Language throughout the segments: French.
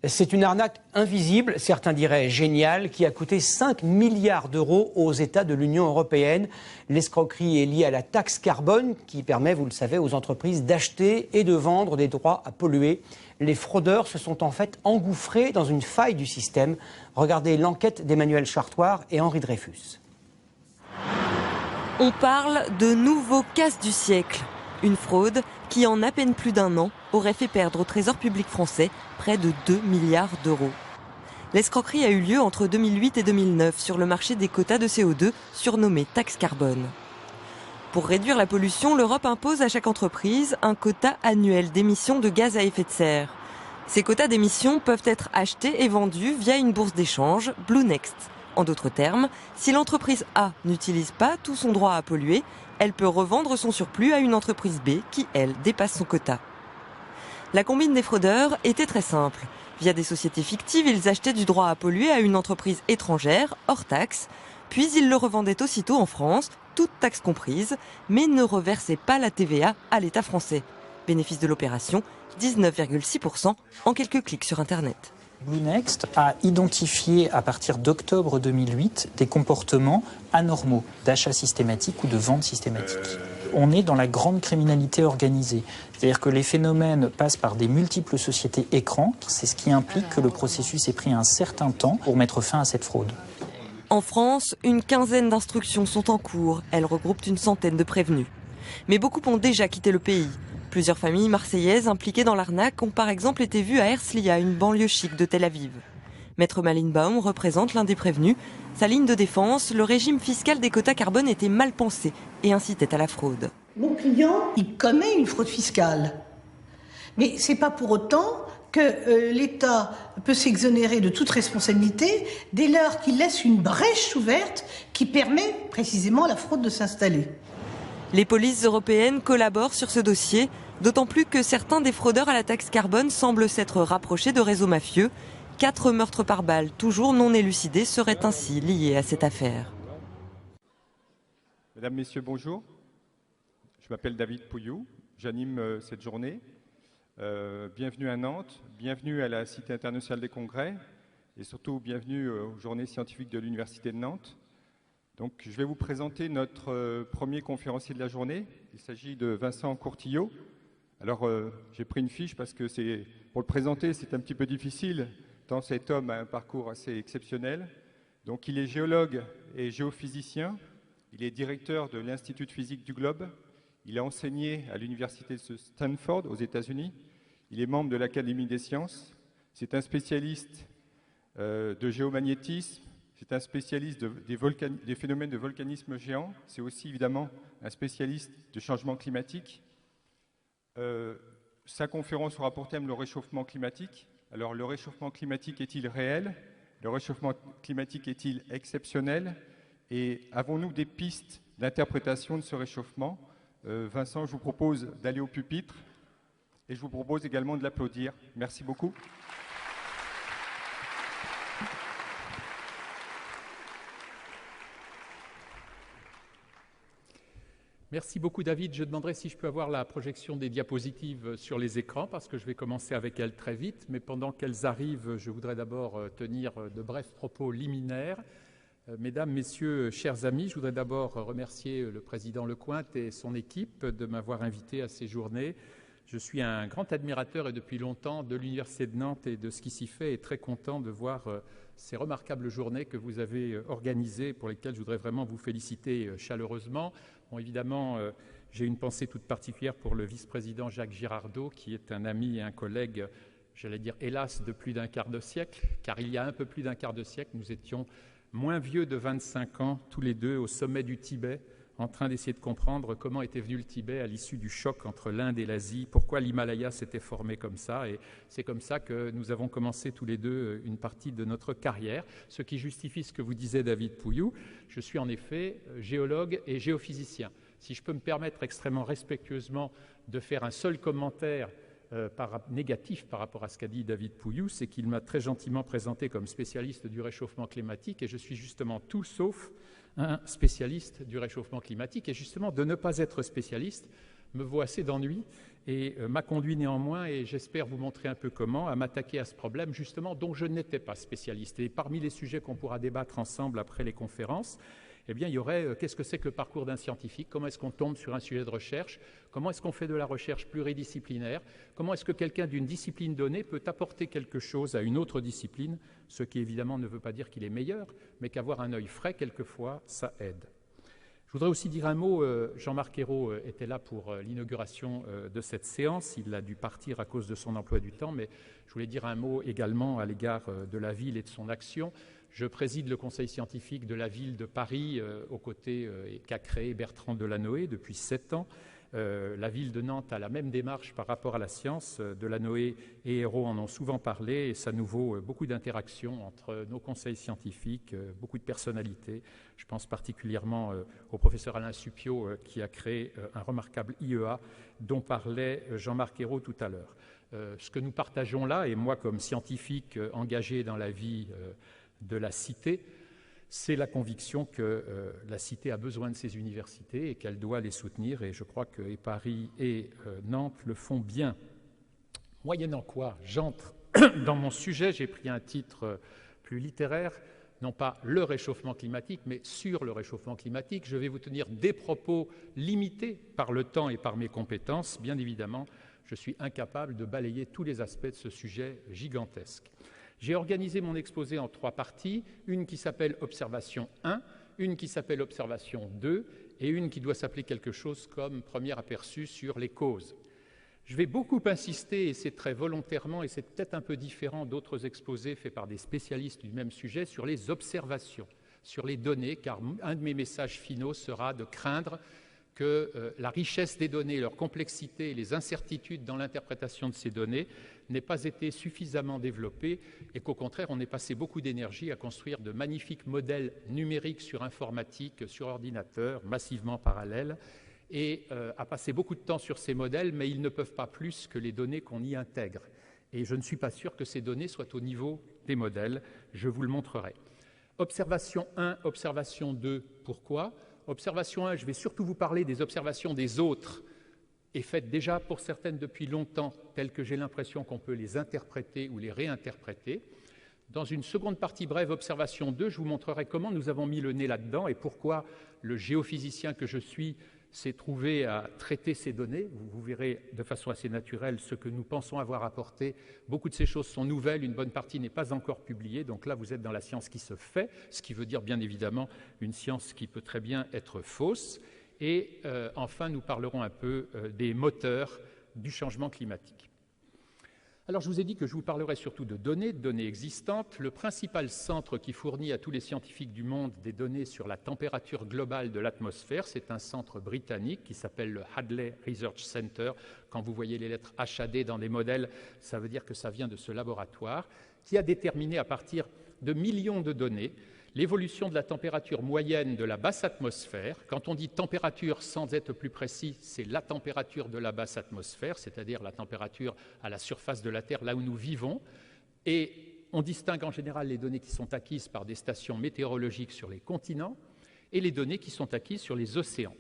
C'est une arnaque invisible, certains diraient géniale, qui a coûté 5 milliards d'euros aux États de l'Union européenne. L'escroquerie est liée à la taxe carbone qui permet, vous le savez, aux entreprises d'acheter et de vendre des droits à polluer. Les fraudeurs se sont en fait engouffrés dans une faille du système. Regardez l'enquête d'Emmanuel Chartoir et Henri Dreyfus. On parle de nouveau casse du siècle. Une fraude qui, en à peine plus d'un an, aurait fait perdre au Trésor public français près de 2 milliards d'euros. L'escroquerie a eu lieu entre 2008 et 2009 sur le marché des quotas de CO2, surnommé taxe carbone. Pour réduire la pollution, l'Europe impose à chaque entreprise un quota annuel d'émissions de gaz à effet de serre. Ces quotas d'émissions peuvent être achetés et vendus via une bourse d'échange, Blue Next. En d'autres termes, si l'entreprise A n'utilise pas tout son droit à polluer, elle peut revendre son surplus à une entreprise B qui, elle, dépasse son quota. La combine des fraudeurs était très simple. Via des sociétés fictives, ils achetaient du droit à polluer à une entreprise étrangère, hors taxe, puis ils le revendaient aussitôt en France, toutes taxes comprises, mais ne reversaient pas la TVA à l'État français. Bénéfice de l'opération, 19,6% en quelques clics sur Internet. Blue Next a identifié à partir d'octobre 2008 des comportements anormaux d'achat systématique ou de vente systématique. On est dans la grande criminalité organisée. C'est-à-dire que les phénomènes passent par des multiples sociétés écrans. C'est ce qui implique que le processus ait pris un certain temps pour mettre fin à cette fraude. En France, une quinzaine d'instructions sont en cours. Elles regroupent une centaine de prévenus. Mais beaucoup ont déjà quitté le pays. Plusieurs familles marseillaises impliquées dans l'arnaque ont par exemple été vues à Herzliya, une banlieue chic de Tel Aviv. Maître Malinbaum représente l'un des prévenus. Sa ligne de défense, le régime fiscal des quotas carbone était mal pensé et incitait à la fraude. Mon client, il commet une fraude fiscale. Mais ce n'est pas pour autant que l'État peut s'exonérer de toute responsabilité dès lors qu'il laisse une brèche ouverte qui permet précisément à la fraude de s'installer. Les polices européennes collaborent sur ce dossier, d'autant plus que certains des fraudeurs à la taxe carbone semblent s'être rapprochés de réseaux mafieux. 4 meurtres par balle, toujours non élucidés, seraient ainsi liés à cette affaire. Mesdames, Messieurs, bonjour. Je m'appelle David Pouillou, j'anime cette journée. Bienvenue à Nantes, bienvenue à la Cité internationale des congrès et surtout bienvenue aux journées scientifiques de l'Université de Nantes. Donc, je vais vous présenter notre premier conférencier de la journée. Il s'agit de Vincent Courtillot. Alors, j'ai pris une fiche parce que pour le présenter, c'est un petit peu difficile, tant cet homme a un parcours assez exceptionnel. Donc, il est géologue et géophysicien. Il est directeur de l'Institut de physique du globe. Il a enseigné à l'université de Stanford, aux États-Unis. Il est membre de l'Académie des sciences. C'est un spécialiste de géomagnétisme. C'est un spécialiste des phénomènes de volcanisme géant. C'est aussi évidemment un spécialiste de changement climatique. Sa conférence aura pour thème le réchauffement climatique. Alors, le réchauffement climatique est-il réel? Le réchauffement climatique est-il exceptionnel? Et avons-nous des pistes d'interprétation de ce réchauffement? Vincent, je vous propose d'aller au pupitre et je vous propose également de l'applaudir. Merci beaucoup. Merci beaucoup David. Je demanderai si je peux avoir la projection des diapositives sur les écrans parce que je vais commencer avec elles très vite. Mais pendant qu'elles arrivent, je voudrais d'abord tenir de brefs propos liminaires. Mesdames, Messieurs, chers amis, je voudrais d'abord remercier le président Lecointre et son équipe de m'avoir invité à ces journées. Je suis un grand admirateur et depuis longtemps de l'Université de Nantes et de ce qui s'y fait et très content de voir ces remarquables journées que vous avez organisées pour lesquelles je voudrais vraiment vous féliciter chaleureusement. Bon, évidemment, j'ai une pensée toute particulière pour le vice-président Jacques Girardot qui est un ami et un collègue, j'allais dire hélas, de plus d'un quart de siècle, car il y a un peu plus d'un quart de siècle, nous étions moins vieux de 25 ans, tous les deux, au sommet du Tibet, en train d'essayer de comprendre comment était venu le Tibet à l'issue du choc entre l'Inde et l'Asie, pourquoi l'Himalaya s'était formé comme ça. Et c'est comme ça que nous avons commencé tous les deux une partie de notre carrière, ce qui justifie ce que vous disiez David Pouillou. Je suis en effet géologue et géophysicien. Si je peux me permettre extrêmement respectueusement de faire un seul commentaire négatif par rapport à ce qu'a dit David Pouillou, c'est qu'il m'a très gentiment présenté comme spécialiste du réchauffement climatique et je suis justement tout sauf un spécialiste du réchauffement climatique et justement de ne pas être spécialiste me vaut assez d'ennuis et m'a conduit néanmoins, et j'espère vous montrer un peu comment, à m'attaquer à ce problème justement dont je n'étais pas spécialiste. Et parmi les sujets qu'on pourra débattre ensemble après les conférences, eh bien, il y aurait qu'est-ce que c'est que le parcours d'un scientifique, comment est-ce qu'on tombe sur un sujet de recherche, comment est-ce qu'on fait de la recherche pluridisciplinaire, comment est-ce que quelqu'un d'une discipline donnée peut apporter quelque chose à une autre discipline, ce qui évidemment ne veut pas dire qu'il est meilleur, mais qu'avoir un œil frais, quelquefois, ça aide. Je voudrais aussi dire un mot, Jean-Marc Ayrault était là pour l'inauguration de cette séance, il a dû partir à cause de son emploi du temps, mais je voulais dire un mot également à l'égard de la ville et de son action. Je préside le conseil scientifique de la ville de Paris, aux côtés qu'a créé Bertrand Delanoë depuis 7 ans. La ville de Nantes a la même démarche par rapport à la science. Delanoë et Ayrault en ont souvent parlé et ça nous vaut beaucoup d'interactions entre nos conseils scientifiques, beaucoup de personnalités. Je pense particulièrement au professeur Alain Supiot qui a créé un remarquable IEA dont parlait Jean-Marc Ayrault tout à l'heure. Ce que nous partageons là, et moi comme scientifique engagé dans la vie de la cité, c'est la conviction que la cité a besoin de ses universités et qu'elle doit les soutenir, et je crois que et Paris et Nantes le font bien. Moyennant quoi, j'entre dans mon sujet, j'ai pris un titre plus littéraire, non pas le réchauffement climatique, mais sur le réchauffement climatique. Je vais vous tenir des propos limités par le temps et par mes compétences. Bien évidemment, je suis incapable de balayer tous les aspects de ce sujet gigantesque. J'ai organisé mon exposé en 3 parties, une qui s'appelle Observation 1, une qui s'appelle Observation 2 et une qui doit s'appeler quelque chose comme Premier aperçu sur les causes. Je vais beaucoup insister, et c'est très volontairement, et c'est peut-être un peu différent d'autres exposés faits par des spécialistes du même sujet, sur les observations, sur les données, car un de mes messages finaux sera de craindre que la richesse des données, leur complexité et les incertitudes dans l'interprétation de ces données n'aient pas été suffisamment développées et qu'au contraire, on ait passé beaucoup d'énergie à construire de magnifiques modèles numériques sur informatique, sur ordinateur, massivement parallèles, et à passer beaucoup de temps sur ces modèles, mais ils ne peuvent pas plus que les données qu'on y intègre. Et je ne suis pas sûr que ces données soient au niveau des modèles. Je vous le montrerai. Observation 1, observation 2, pourquoi ? Observation 1, je vais surtout vous parler des observations des autres, et faites déjà pour certaines depuis longtemps, telles que j'ai l'impression qu'on peut les interpréter ou les réinterpréter. Dans une seconde partie brève, observation 2, je vous montrerai comment nous avons mis le nez là-dedans et pourquoi le géophysicien que je suis s'est trouvé à traiter ces données. Vous verrez de façon assez naturelle ce que nous pensons avoir apporté. Beaucoup de ces choses sont nouvelles, une bonne partie n'est pas encore publiée, donc là vous êtes dans la science qui se fait, ce qui veut dire bien évidemment une science qui peut très bien être fausse. Et enfin, nous parlerons un peu des moteurs du changement climatique. Alors, je vous ai dit que je vous parlerai surtout de données existantes. Le principal centre qui fournit à tous les scientifiques du monde des données sur la température globale de l'atmosphère, c'est un centre britannique qui s'appelle le Hadley Research Center. Quand vous voyez les lettres HAD dans des modèles, ça veut dire que ça vient de ce laboratoire, qui a déterminé à partir de millions de données l'évolution de la température moyenne de la basse atmosphère. Quand on dit température, sans être plus précis, c'est la température de la basse atmosphère, c'est-à-dire la température à la surface de la Terre, là où nous vivons. Et on distingue en général les données qui sont acquises par des stations météorologiques sur les continents et les données qui sont acquises sur les océans.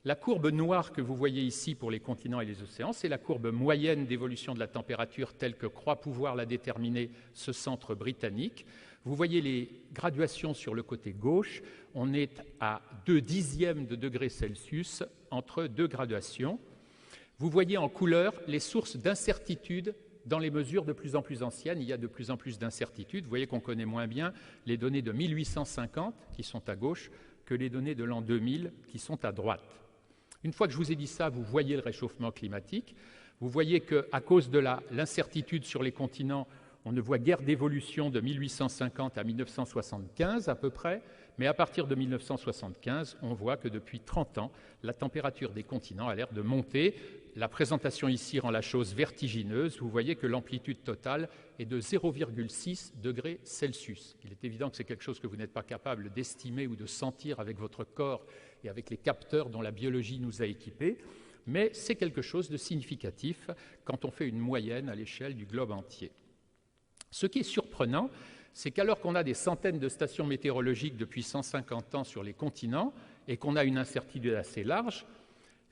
La courbe noire que vous voyez ici pour les continents et les océans, c'est la courbe moyenne d'évolution de la température telle que croit pouvoir la déterminer ce centre britannique. Vous voyez les graduations sur le côté gauche. On est à 0,2 de degré Celsius entre 2 graduations. Vous voyez en couleur les sources d'incertitude dans les mesures de plus en plus anciennes. Il y a de plus en plus d'incertitudes. Vous voyez qu'on connaît moins bien les données de 1850 qui sont à gauche que les données de l'an 2000 qui sont à droite. Une fois que je vous ai dit ça, vous voyez le réchauffement climatique. Vous voyez qu'à cause de l'incertitude sur les continents, on ne voit guère d'évolution de 1850 à 1975 à peu près, mais à partir de 1975, on voit que depuis 30 ans, la température des continents a l'air de monter. La présentation ici rend la chose vertigineuse. Vous voyez que l'amplitude totale est de 0,6 degrés Celsius. Il est évident que c'est quelque chose que vous n'êtes pas capable d'estimer ou de sentir avec votre corps et avec les capteurs dont la biologie nous a équipés, mais c'est quelque chose de significatif quand on fait une moyenne à l'échelle du globe entier. Ce qui est surprenant, c'est qu'alors qu'on a des centaines de stations météorologiques depuis 150 ans sur les continents et qu'on a une incertitude assez large,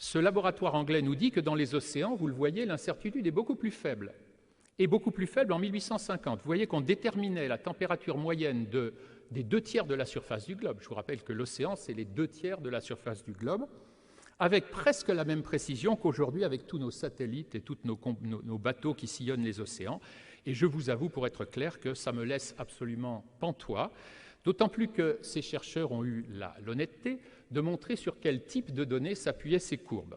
Ce laboratoire anglais nous dit que dans les océans, vous le voyez, l'incertitude est beaucoup plus faible. Et beaucoup plus faible en 1850. Vous voyez qu'on déterminait la température moyenne des 2/3 de la surface du globe. Je vous rappelle que l'océan, c'est les 2/3 de la surface du globe, avec presque la même précision qu'aujourd'hui avec tous nos satellites et tous nos bateaux qui sillonnent les océans. Et je vous avoue, pour être clair, que ça me laisse absolument pantois, d'autant plus que ces chercheurs ont eu l'honnêteté de montrer sur quel type de données s'appuyaient ces courbes.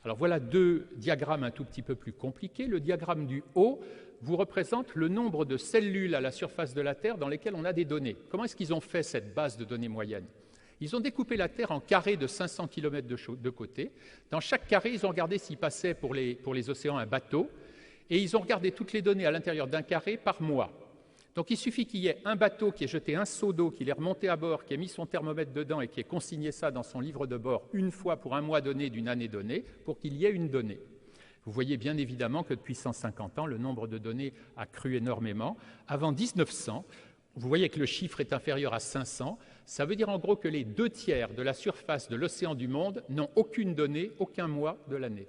Alors voilà deux diagrammes un tout petit peu plus compliqués. Le diagramme du haut vous représente le nombre de cellules à la surface de la Terre dans lesquelles on a des données. Comment est-ce qu'ils ont fait cette base de données moyenne? Ils ont découpé la Terre en carrés de 500 km de côté. Dans chaque carré, ils ont regardé s'il passait pour les océans un bateau, et ils ont regardé toutes les données à l'intérieur d'un carré par mois. Donc il suffit qu'il y ait un bateau qui ait jeté un seau d'eau, qu'il ait remonté à bord, qui ait mis son thermomètre dedans et qui ait consigné ça dans son livre de bord une fois pour un mois donné d'une année donnée, pour qu'il y ait une donnée. Vous voyez bien évidemment que depuis 150 ans, le nombre de données a cru énormément. Avant 1900, vous voyez que le chiffre est inférieur à 500. Ça veut dire en gros que les 2/3 de la surface de l'océan du monde n'ont aucune donnée, aucun mois de l'année.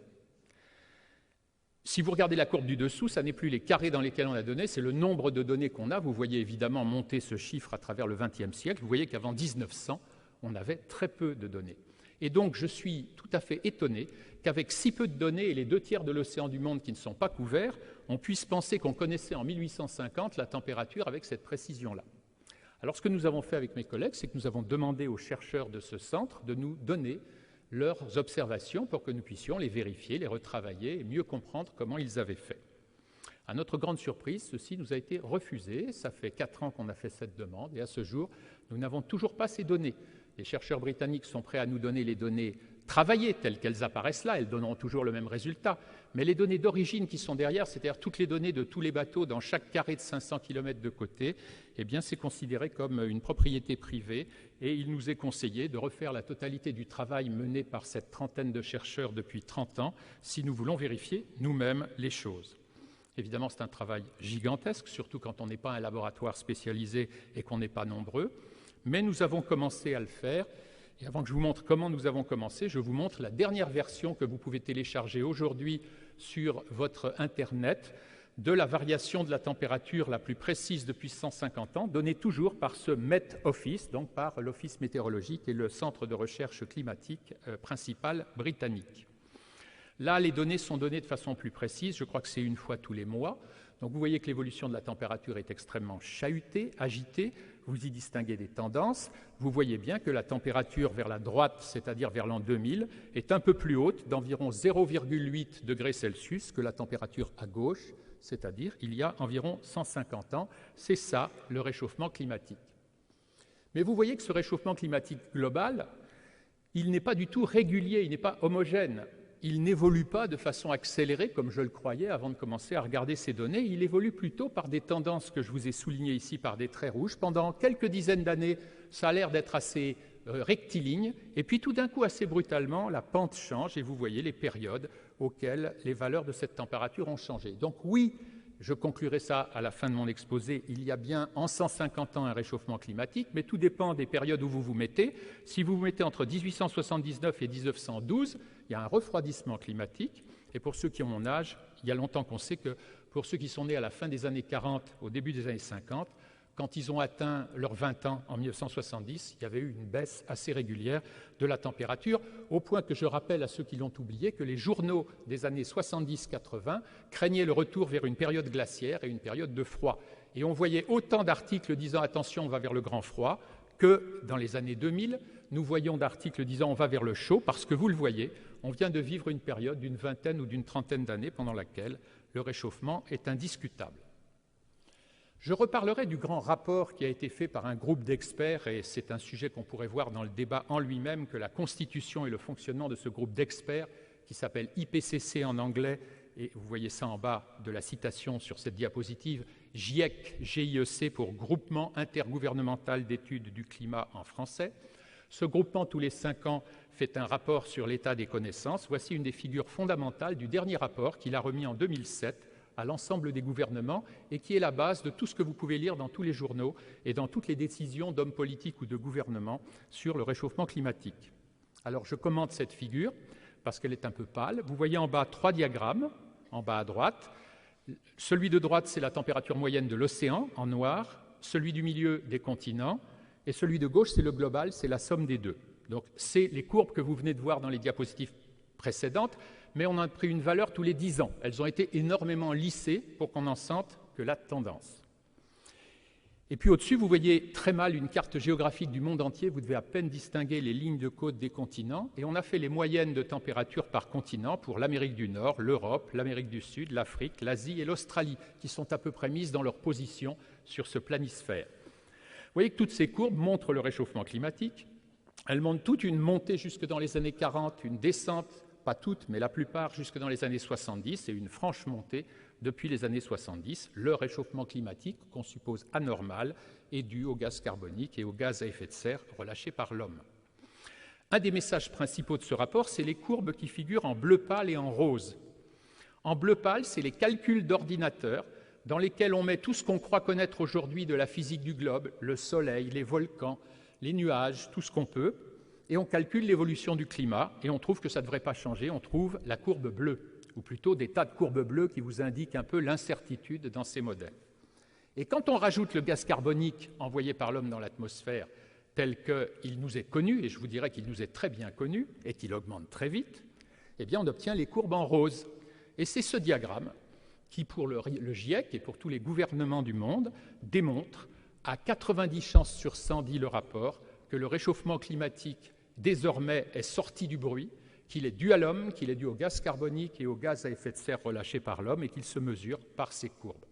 Si vous regardez la courbe du dessous, ça n'est plus les carrés dans lesquels on a donné, c'est le nombre de données qu'on a. Vous voyez évidemment monter ce chiffre à travers le XXe siècle. Vous voyez qu'avant 1900, on avait très peu de données. Et donc, je suis tout à fait étonné qu'avec si peu de données et les 2/3 de l'océan du monde qui ne sont pas couverts, on puisse penser qu'on connaissait en 1850 la température avec cette précision-là. Alors, ce que nous avons fait avec mes collègues, c'est que nous avons demandé aux chercheurs de ce centre de nous donner leurs observations pour que nous puissions les vérifier, les retravailler et mieux comprendre comment ils avaient fait. À notre grande surprise, ceci nous a été refusé. Ça fait 4 ans qu'on a fait cette demande et à ce jour, nous n'avons toujours pas ces données. Les chercheurs britanniques sont prêts à nous donner les données travaillées telles qu'elles apparaissent là, elles donneront toujours le même résultat. Mais les données d'origine qui sont derrière, c'est-à-dire toutes les données de tous les bateaux dans chaque carré de 500 km de côté, eh bien c'est considéré comme une propriété privée et il nous est conseillé de refaire la totalité du travail mené par cette trentaine de chercheurs depuis 30 ans si nous voulons vérifier nous-mêmes les choses. Évidemment, c'est un travail gigantesque, surtout quand on n'est pas un laboratoire spécialisé et qu'on n'est pas nombreux, mais nous avons commencé à le faire. Et avant que je vous montre comment nous avons commencé, je vous montre la dernière version que vous pouvez télécharger aujourd'hui sur votre Internet de la variation de la température la plus précise depuis 150 ans, donnée toujours par ce Met Office, donc par l'Office météorologique et le centre de recherche climatique principal britannique. Là, les données sont données de façon plus précise, je crois que c'est une fois tous les mois. Donc vous voyez que l'évolution de la température est extrêmement chahutée, agitée. Vous y distinguez des tendances. Vous voyez bien que la température vers la droite, c'est-à-dire vers l'an 2000, est un peu plus haute, d'environ 0,8 degrés Celsius, que la température à gauche, c'est-à-dire il y a environ 150 ans. C'est ça, le réchauffement climatique. Mais vous voyez que ce réchauffement climatique global, il n'est pas du tout régulier, il n'est pas homogène. Il n'évolue pas de façon accélérée, comme je le croyais avant de commencer à regarder ces données. Il évolue plutôt par des tendances que je vous ai soulignées ici par des traits rouges. Pendant quelques dizaines d'années, ça a l'air d'être assez rectiligne. Et puis tout d'un coup, assez brutalement, la pente change et vous voyez les périodes auxquelles les valeurs de cette température ont changé. Donc oui, je conclurai ça à la fin de mon exposé, il y a bien en 150 ans un réchauffement climatique, mais tout dépend des périodes où vous vous mettez. Si vous vous mettez entre 1879 et 1912, il y a un refroidissement climatique. Et pour ceux qui ont mon âge, il y a longtemps qu'on sait que pour ceux qui sont nés à la fin des années 40, au début des années 50, quand ils ont atteint leurs 20 ans en 1970, il y avait eu une baisse assez régulière de la température, au point que je rappelle à ceux qui l'ont oublié que les journaux des années 70-80 craignaient le retour vers une période glaciaire et une période de froid. Et on voyait autant d'articles disant « attention, on va vers le grand froid » que dans les années 2000, nous voyons d'articles disant « on va vers le chaud » parce que vous le voyez, on vient de vivre une période d'une vingtaine ou d'une trentaine d'années pendant laquelle le réchauffement est indiscutable. Je reparlerai du grand rapport qui a été fait par un groupe d'experts, et c'est un sujet qu'on pourrait voir dans le débat en lui-même, que la constitution et le fonctionnement de ce groupe d'experts, qui s'appelle IPCC en anglais, et vous voyez ça en bas de la citation sur cette diapositive, GIEC, GIEC pour Groupement intergouvernemental d'études du climat en français. Ce groupement, tous les 5 ans, fait un rapport sur l'état des connaissances. Voici une des figures fondamentales du dernier rapport qu'il a remis en 2007 à l'ensemble des gouvernements et qui est la base de tout ce que vous pouvez lire dans tous les journaux et dans toutes les décisions d'hommes politiques ou de gouvernements sur le réchauffement climatique. Alors je commente cette figure parce qu'elle est un peu pâle. Vous voyez en bas 3 diagrammes, en bas à droite. Celui de droite, c'est la température moyenne de l'océan, en noir. Celui du milieu, des continents. Et celui de gauche, c'est le global, c'est la somme des deux. Donc, c'est les courbes que vous venez de voir dans les diapositives précédentes, mais on a pris une valeur tous les 10 ans. Elles ont été énormément lissées pour qu'on en sente que la tendance. Et puis au-dessus, vous voyez très mal une carte géographique du monde entier. Vous devez à peine distinguer les lignes de côte des continents. Et on a fait les moyennes de température par continent pour l'Amérique du Nord, l'Europe, l'Amérique du Sud, l'Afrique, l'Asie et l'Australie, qui sont à peu près mises dans leur position sur ce planisphère. Vous voyez que toutes ces courbes montrent le réchauffement climatique. Elles montrent toute une montée jusque dans les années 40, une descente, pas toutes, mais la plupart, jusque dans les années 70, et une franche montée depuis les années 70. Le réchauffement climatique, qu'on suppose anormal, est dû au gaz carbonique et aux gaz à effet de serre relâchés par l'homme. Un des messages principaux de ce rapport, c'est les courbes qui figurent en bleu pâle et en rose. En bleu pâle, c'est les calculs d'ordinateur dans lesquels on met tout ce qu'on croit connaître aujourd'hui de la physique du globe, le soleil, les volcans, les nuages, tout ce qu'on peut, et on calcule l'évolution du climat, et on trouve que ça ne devrait pas changer, on trouve la courbe bleue, ou plutôt des tas de courbes bleues qui vous indiquent un peu l'incertitude dans ces modèles. Et quand on rajoute le gaz carbonique envoyé par l'homme dans l'atmosphère, tel qu'il nous est connu, et je vous dirais qu'il nous est très bien connu, et qu'il augmente très vite, eh bien on obtient les courbes en rose. Et c'est ce diagramme qui, pour le GIEC et pour tous les gouvernements du monde, démontre à 90 chances sur 100, dit le rapport, que le réchauffement climatique désormais est sorti du bruit, qu'il est dû à l'homme, qu'il est dû au gaz carbonique et au gaz à effet de serre relâchés par l'homme et qu'il se mesure par ces courbes.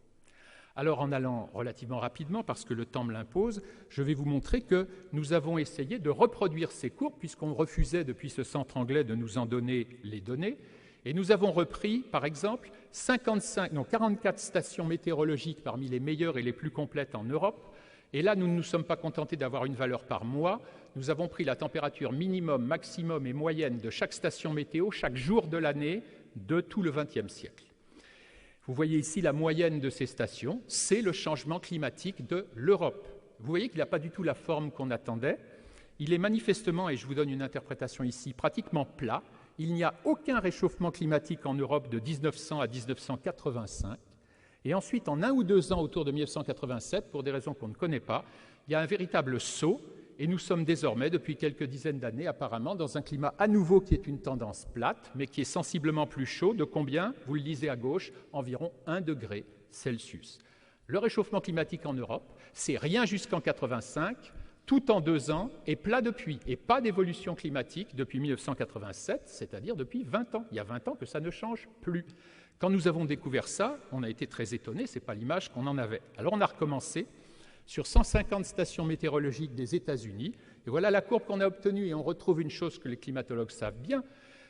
Alors, en allant relativement rapidement, parce que le temps me l'impose, je vais vous montrer que nous avons essayé de reproduire ces courbes, puisqu'on refusait depuis ce centre anglais de nous en donner les données, et nous avons repris, par exemple, 44 stations météorologiques parmi les meilleures et les plus complètes en Europe. Et là, nous ne nous sommes pas contentés d'avoir une valeur par mois. Nous avons pris la température minimum, maximum et moyenne de chaque station météo, chaque jour de l'année, de tout le XXe siècle. Vous voyez ici la moyenne de ces stations. C'est le changement climatique de l'Europe. Vous voyez qu'il n'a pas du tout la forme qu'on attendait. Il est manifestement, et je vous donne une interprétation ici, pratiquement plat. Il n'y a aucun réchauffement climatique en Europe de 1900 à 1985. Et ensuite, en 1 ou 2 ans, autour de 1987, pour des raisons qu'on ne connaît pas, il y a un véritable saut, et nous sommes désormais, depuis quelques dizaines d'années, apparemment, dans un climat à nouveau qui est une tendance plate, mais qui est sensiblement plus chaud. De combien? Vous le lisez à gauche, environ 1 degré Celsius. Le réchauffement climatique en Europe, c'est rien jusqu'en 85, tout en 2 ans, et plat depuis, et pas d'évolution climatique depuis 1987, c'est-à-dire depuis 20 ans. Il y a 20 ans que ça ne change plus. Quand nous avons découvert ça, on a été très étonnés, ce n'est pas l'image qu'on en avait. Alors on a recommencé sur 150 stations météorologiques des États-Unis, et voilà la courbe qu'on a obtenue, et on retrouve une chose que les climatologues savent bien,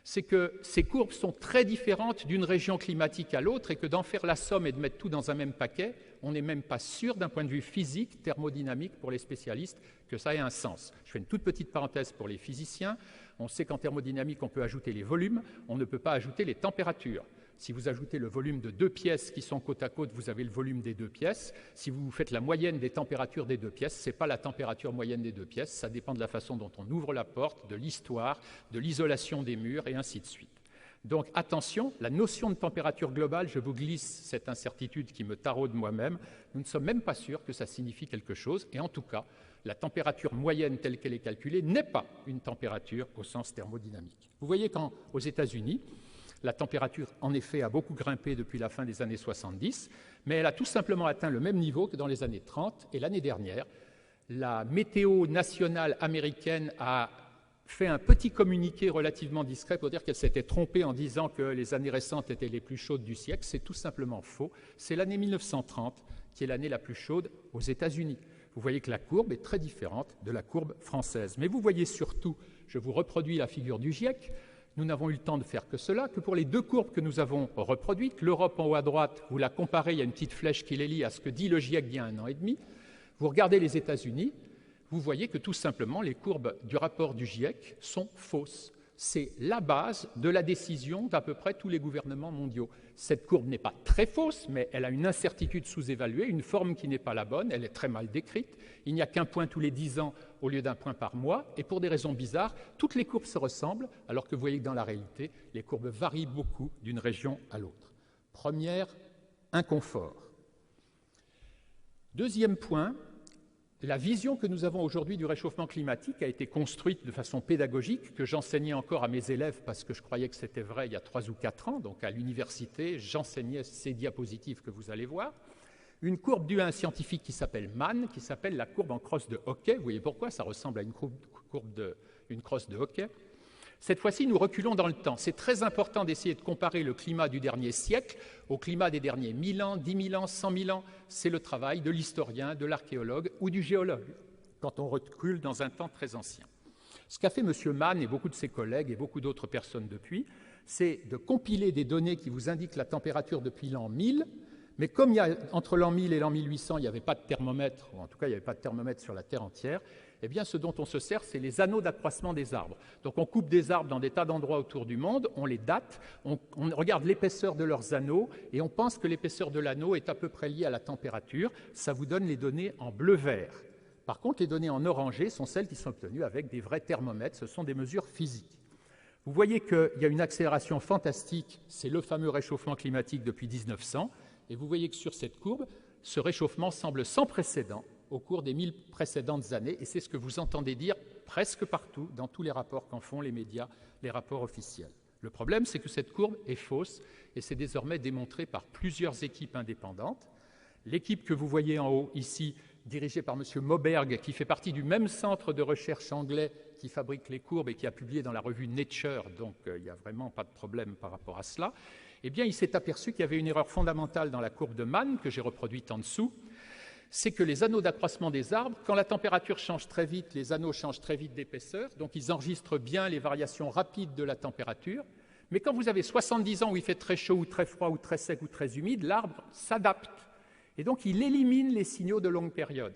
c'est que ces courbes sont très différentes d'une région climatique à l'autre, et que d'en faire la somme et de mettre tout dans un même paquet, on n'est même pas sûr d'un point de vue physique, thermodynamique pour les spécialistes, que ça ait un sens. Je fais une toute petite parenthèse pour les physiciens. On sait qu'en thermodynamique, on peut ajouter les volumes, on ne peut pas ajouter les températures. Si vous ajoutez le volume de 2 pièces qui sont côte à côte, vous avez le volume des 2 pièces. Si vous faites la moyenne des températures des 2 pièces, ce n'est pas la température moyenne des 2 pièces, ça dépend de la façon dont on ouvre la porte, de l'histoire, de l'isolation des murs et ainsi de suite. Donc attention, la notion de température globale, je vous glisse cette incertitude qui me taraude moi-même, nous ne sommes même pas sûrs que ça signifie quelque chose, et en tout cas, la température moyenne telle qu'elle est calculée n'est pas une température au sens thermodynamique. Vous voyez qu'aux États-Unis, la température, en effet, a beaucoup grimpé depuis la fin des années 70, mais elle a tout simplement atteint le même niveau que dans les années 30. Et l'année dernière, la météo nationale américaine a fait un petit communiqué relativement discret pour dire qu'elle s'était trompée en disant que les années récentes étaient les plus chaudes du siècle. C'est tout simplement faux. C'est l'année 1930 qui est l'année la plus chaude aux États-Unis. Vous voyez que la courbe est très différente de la courbe française. Mais vous voyez surtout, je vous reproduis la figure du GIEC, nous n'avons eu le temps de faire que cela, que pour les 2 courbes que nous avons reproduites, l'Europe en haut à droite, vous la comparez, il y a une petite flèche qui les lie à ce que dit le GIEC il y a 1 an et demi, vous regardez les États-Unis, vous voyez que tout simplement les courbes du rapport du GIEC sont fausses. c'est la base de la décision d'à peu près tous les gouvernements mondiaux. Cette courbe n'est pas très fausse, mais elle a une incertitude sous-évaluée, une forme qui n'est pas la bonne, elle est très mal décrite. Il n'y a qu'un point tous les 10 ans au lieu d'un point par mois, et pour des raisons bizarres, toutes les courbes se ressemblent, alors que vous voyez que dans la réalité, les courbes varient beaucoup d'une région à l'autre. Premier inconfort. Deuxième point, la vision que nous avons aujourd'hui du réchauffement climatique a été construite de façon pédagogique, que j'enseignais encore à mes élèves parce que je croyais que c'était vrai il y a 3 ou 4 ans, donc à l'université, j'enseignais ces diapositives que vous allez voir. Une courbe due à un scientifique qui s'appelle Mann, qui s'appelle la courbe en crosse de hockey. Vous voyez pourquoi ça ressemble à une crosse de hockey. Cette fois-ci, nous reculons dans le temps. C'est très important d'essayer de comparer le climat du dernier siècle au climat des derniers 1000 ans, 10 000 ans, 100 000 ans. C'est le travail de l'historien, de l'archéologue ou du géologue, quand on recule dans un temps très ancien. Ce qu'a fait M. Mann et beaucoup de ses collègues et beaucoup d'autres personnes depuis, c'est de compiler des données qui vous indiquent la température depuis l'an 1000, mais comme entre l'an 1000 et l'an 1800, il n'y avait pas de thermomètre, ou en tout cas il n'y avait pas de thermomètre sur la Terre entière, eh bien, ce dont on se sert, c'est les anneaux d'accroissement des arbres. Donc, on coupe des arbres dans des tas d'endroits autour du monde, on les date, on regarde l'épaisseur de leurs anneaux, et on pense que l'épaisseur de l'anneau est à peu près liée à la température. Ça vous donne les données en bleu-vert. Par contre, les données en orangé sont celles qui sont obtenues avec des vrais thermomètres. Ce sont des mesures physiques. Vous voyez qu'il y a une accélération fantastique, c'est le fameux réchauffement climatique depuis 1900, et vous voyez que sur cette courbe, ce réchauffement semble sans précédent au cours des 1000 précédentes années, et c'est ce que vous entendez dire presque partout dans tous les rapports qu'en font les médias, les rapports officiels. Le problème, c'est que cette courbe est fausse, et c'est désormais démontré par plusieurs équipes indépendantes. L'équipe que vous voyez en haut ici, dirigée par M. Moberg, qui fait partie du même centre de recherche anglais qui fabrique les courbes et qui a publié dans la revue Nature, donc il n'y a vraiment pas de problème par rapport à cela, eh bien, il s'est aperçu qu'il y avait une erreur fondamentale dans la courbe de Mann, que j'ai reproduite en dessous, c'est que les anneaux d'accroissement des arbres, quand la température change très vite, les anneaux changent très vite d'épaisseur, donc ils enregistrent bien les variations rapides de la température, mais quand vous avez 70 ans où il fait très chaud ou très froid ou très sec ou très humide, l'arbre s'adapte, et donc il élimine les signaux de longue période.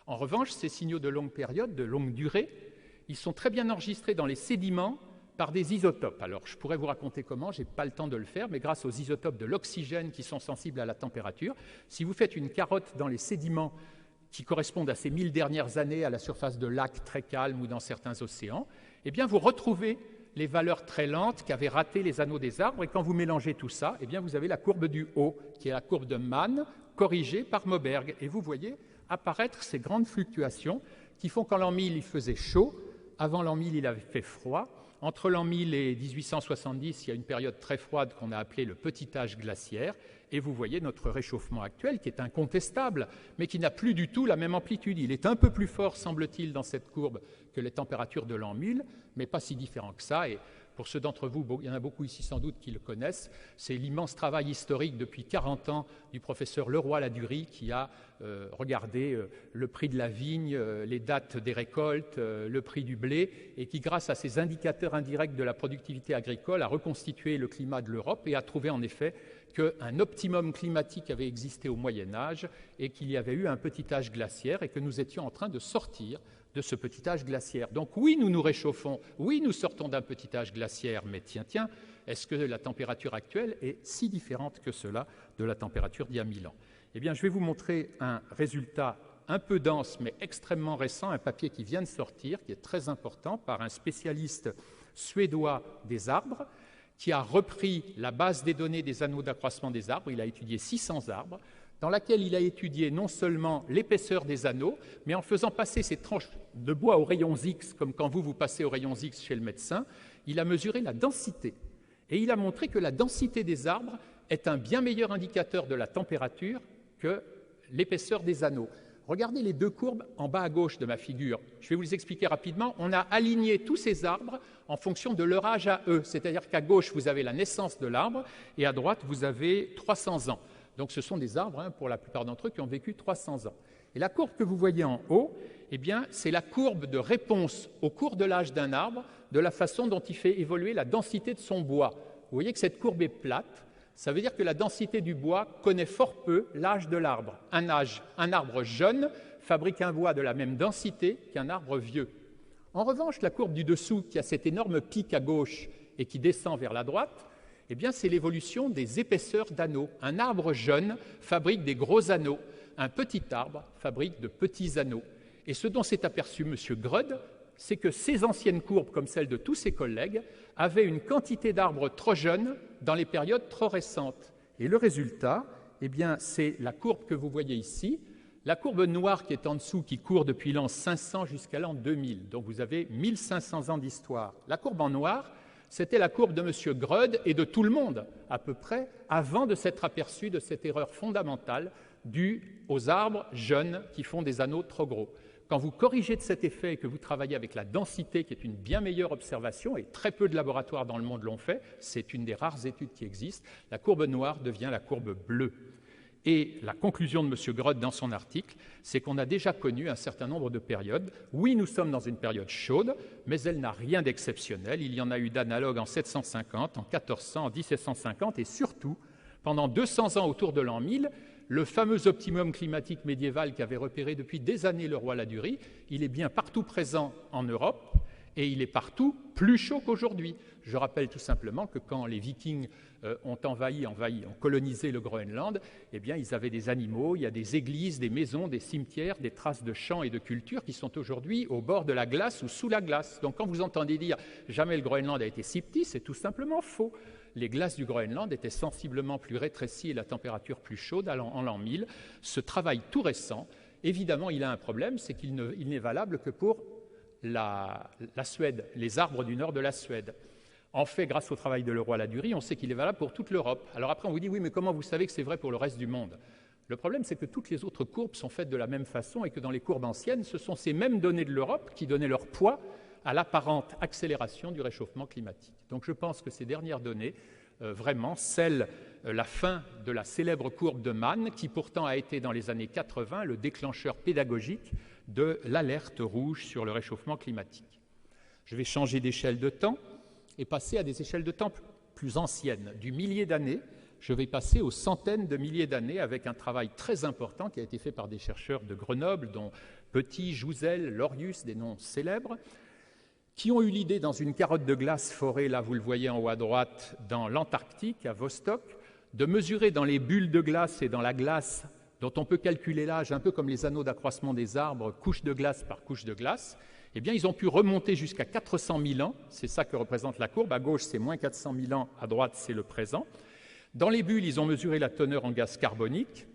En revanche, ces signaux de longue période, de longue durée, ils sont très bien enregistrés dans les sédiments par des isotopes. Alors, je pourrais vous raconter comment, je n'ai pas le temps de le faire, mais grâce aux isotopes de l'oxygène qui sont sensibles à la température, si vous faites une carotte dans les sédiments qui correspondent à ces 1000 dernières années à la surface de lacs très calmes ou dans certains océans, eh bien, vous retrouvez les valeurs très lentes qu'avaient ratées les anneaux des arbres, et quand vous mélangez tout ça, eh bien, vous avez la courbe du haut, qui est la courbe de Mann, corrigée par Moberg. Et vous voyez apparaître ces grandes fluctuations qui font qu'en l'an 1000, il faisait chaud, avant l'an 1000, il avait fait froid. Entre l'an 1000 et 1870, il y a une période très froide qu'on a appelée le petit âge glaciaire, et vous voyez notre réchauffement actuel qui est incontestable, mais qui n'a plus du tout la même amplitude. Il est un peu plus fort, semble-t-il, dans cette courbe que les températures de l'an 1000, mais pas si différent que ça. Et pour ceux d'entre vous, il y en a beaucoup ici sans doute qui le connaissent, c'est l'immense travail historique depuis 40 ans du professeur Leroy-Ladurie qui a regardé le prix de la vigne, les dates des récoltes, le prix du blé, et qui, grâce à ces indicateurs indirects de la productivité agricole, a reconstitué le climat de l'Europe et a trouvé en effet qu'un optimum climatique avait existé au Moyen-Âge et qu'il y avait eu un petit âge glaciaire et que nous étions en train de sortir de ce petit âge glaciaire. Donc oui, nous nous réchauffons, oui, nous sortons d'un petit âge glaciaire, mais tiens, est-ce que la température actuelle est si différente que cela de la température d'il y a 1000 ans? Eh bien, je vais vous montrer un résultat un peu dense, mais extrêmement récent, un papier qui vient de sortir, qui est très important, par un spécialiste suédois des arbres, qui a repris la base des données des anneaux d'accroissement des arbres. Il a étudié 600 arbres, dans laquelle il a étudié non seulement l'épaisseur des anneaux, mais en faisant passer ces tranches de bois aux rayons X, comme quand vous passez aux rayons X chez le médecin, il a mesuré la densité. Et il a montré que la densité des arbres est un bien meilleur indicateur de la température que l'épaisseur des anneaux. Regardez les deux courbes en bas à gauche de ma figure. Je vais vous les expliquer rapidement. On a aligné tous ces arbres en fonction de leur âge à eux. C'est-à-dire qu'à gauche, vous avez la naissance de l'arbre et à droite, vous avez 300 ans. Donc ce sont des arbres, pour la plupart d'entre eux, qui ont vécu 300 ans. Et la courbe que vous voyez en haut, eh bien, c'est la courbe de réponse au cours de l'âge d'un arbre, de la façon dont il fait évoluer la densité de son bois. Vous voyez que cette courbe est plate. Ça veut dire que la densité du bois connaît fort peu l'âge de l'arbre. Un arbre jeune fabrique un bois de la même densité qu'un arbre vieux. En revanche, la courbe du dessous, qui a cet énorme pic à gauche et qui descend vers la droite, eh bien, c'est l'évolution des épaisseurs d'anneaux. Un arbre jeune fabrique des gros anneaux, un petit arbre fabrique de petits anneaux. Et ce dont s'est aperçu M. Grudd, c'est que ces anciennes courbes, comme celles de tous ses collègues, avaient une quantité d'arbres trop jeunes dans les périodes trop récentes. Et le résultat, eh bien, c'est la courbe que vous voyez ici, la courbe noire qui est en dessous, qui court depuis l'an 500 jusqu'à l'an 2000. Donc vous avez 1500 ans d'histoire. La courbe en noir, c'était la courbe de M. Grudd et de tout le monde, à peu près, avant de s'être aperçu de cette erreur fondamentale due aux arbres jeunes qui font des anneaux trop gros. Quand vous corrigez de cet effet et que vous travaillez avec la densité, qui est une bien meilleure observation, et très peu de laboratoires dans le monde l'ont fait, c'est une des rares études qui existent, la courbe noire devient la courbe bleue. Et la conclusion de M. Grudd dans son article, c'est qu'on a déjà connu un certain nombre de périodes. Oui, nous sommes dans une période chaude, mais elle n'a rien d'exceptionnel. Il y en a eu d'analogues en 750, en 1400, en 1750, et surtout, pendant 200 ans autour de l'an 1000, le fameux optimum climatique médiéval qu'avait repéré depuis des années le roi Ladurie, il est bien partout présent en Europe, et il est partout plus chaud qu'aujourd'hui. Je rappelle tout simplement que quand les Vikings ont colonisé le Groenland, eh bien, ils avaient des animaux, il y a des églises, des maisons, des cimetières, des traces de champs et de cultures qui sont aujourd'hui au bord de la glace ou sous la glace. Donc quand vous entendez dire « jamais le Groenland a été si petit », c'est tout simplement faux. Les glaces du Groenland étaient sensiblement plus rétrécies et la température plus chaude en l'an 1000. Ce travail tout récent, évidemment, il a un problème, c'est qu'il n'est valable que pour la Suède, les arbres du nord de la Suède. En fait, grâce au travail de Leroy Ladurie, on sait qu'il est valable pour toute l'Europe. Alors après, on vous dit, oui, mais comment vous savez que c'est vrai pour le reste du monde? Le problème, c'est que toutes les autres courbes sont faites de la même façon et que dans les courbes anciennes, ce sont ces mêmes données de l'Europe qui donnaient leur poids à l'apparente accélération du réchauffement climatique. Donc je pense que ces dernières données, vraiment, scellent la fin de la célèbre courbe de Mann, qui pourtant a été dans les années 80 le déclencheur pédagogique de l'alerte rouge sur le réchauffement climatique. Je vais changer d'échelle de temps et passer à des échelles de temps plus anciennes. Du millier d'années, je vais passer aux centaines de milliers d'années avec un travail très important qui a été fait par des chercheurs de Grenoble, dont Petit, Jouzel, Lorius, des noms célèbres, qui ont eu l'idée dans une carotte de glace forée, là vous le voyez en haut à droite, dans l'Antarctique, à Vostok, de mesurer dans les bulles de glace et dans la glace, dont on peut calculer l'âge, un peu comme les anneaux d'accroissement des arbres, couche de glace par couche de glace, eh bien, ils ont pu remonter jusqu'à 400 000 ans, c'est ça que représente la courbe, à gauche c'est moins 400 000 ans, à droite c'est le présent. Dans les bulles, ils ont mesuré la teneur en gaz carbonique,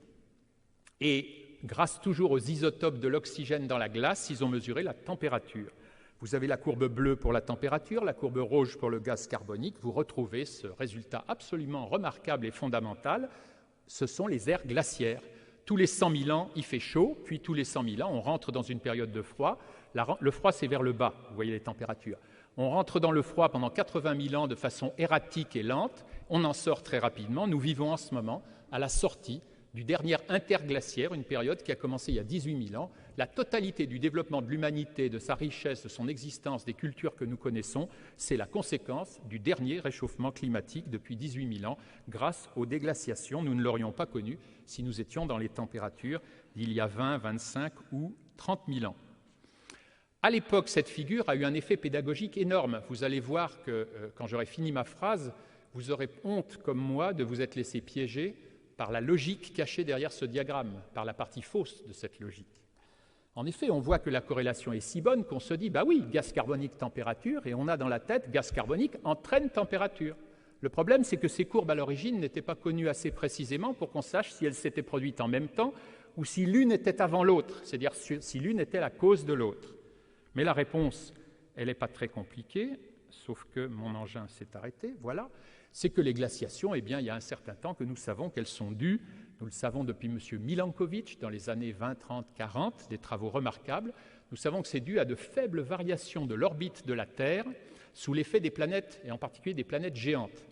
et grâce toujours aux isotopes de l'oxygène dans la glace, ils ont mesuré la température. Vous avez la courbe bleue pour la température, la courbe rouge pour le gaz carbonique. Vous retrouvez ce résultat absolument remarquable et fondamental. Ce sont les ères glaciaires. Tous les 100 000 ans, il fait chaud, puis tous les 100 000 ans, on rentre dans une période de froid. Le froid, c'est vers le bas, vous voyez les températures. On rentre dans le froid pendant 80 000 ans de façon erratique et lente. On en sort très rapidement. Nous vivons en ce moment à la sortie du dernier interglaciaire, une période qui a commencé il y a 18 000 ans. La totalité du développement de l'humanité, de sa richesse, de son existence, des cultures que nous connaissons, c'est la conséquence du dernier réchauffement climatique depuis 18 000 ans. Grâce aux déglaciations, nous ne l'aurions pas connu si nous étions dans les températures d'il y a 20, 25 ou 30 000 ans. À l'époque, cette figure a eu un effet pédagogique énorme. Vous allez voir que, quand j'aurai fini ma phrase, vous aurez honte, comme moi, de vous être laissé piéger par la logique cachée derrière ce diagramme, par la partie fausse de cette logique. En effet, on voit que la corrélation est si bonne qu'on se dit, bah oui, gaz carbonique, température, et on a dans la tête, gaz carbonique entraîne température. Le problème, c'est que ces courbes, à l'origine, n'étaient pas connues assez précisément pour qu'on sache si elles s'étaient produites en même temps ou si l'une était avant l'autre, c'est-à-dire si l'une était la cause de l'autre. Mais la réponse, elle n'est pas très compliquée, sauf que mon engin s'est arrêté, voilà. C'est que les glaciations, eh bien, il y a un certain temps que nous savons qu'elles sont dues, nous le savons depuis M. Milankovitch, dans les années 20, 30, 40, des travaux remarquables, nous savons que c'est dû à de faibles variations de l'orbite de la Terre sous l'effet des planètes, et en particulier des planètes géantes.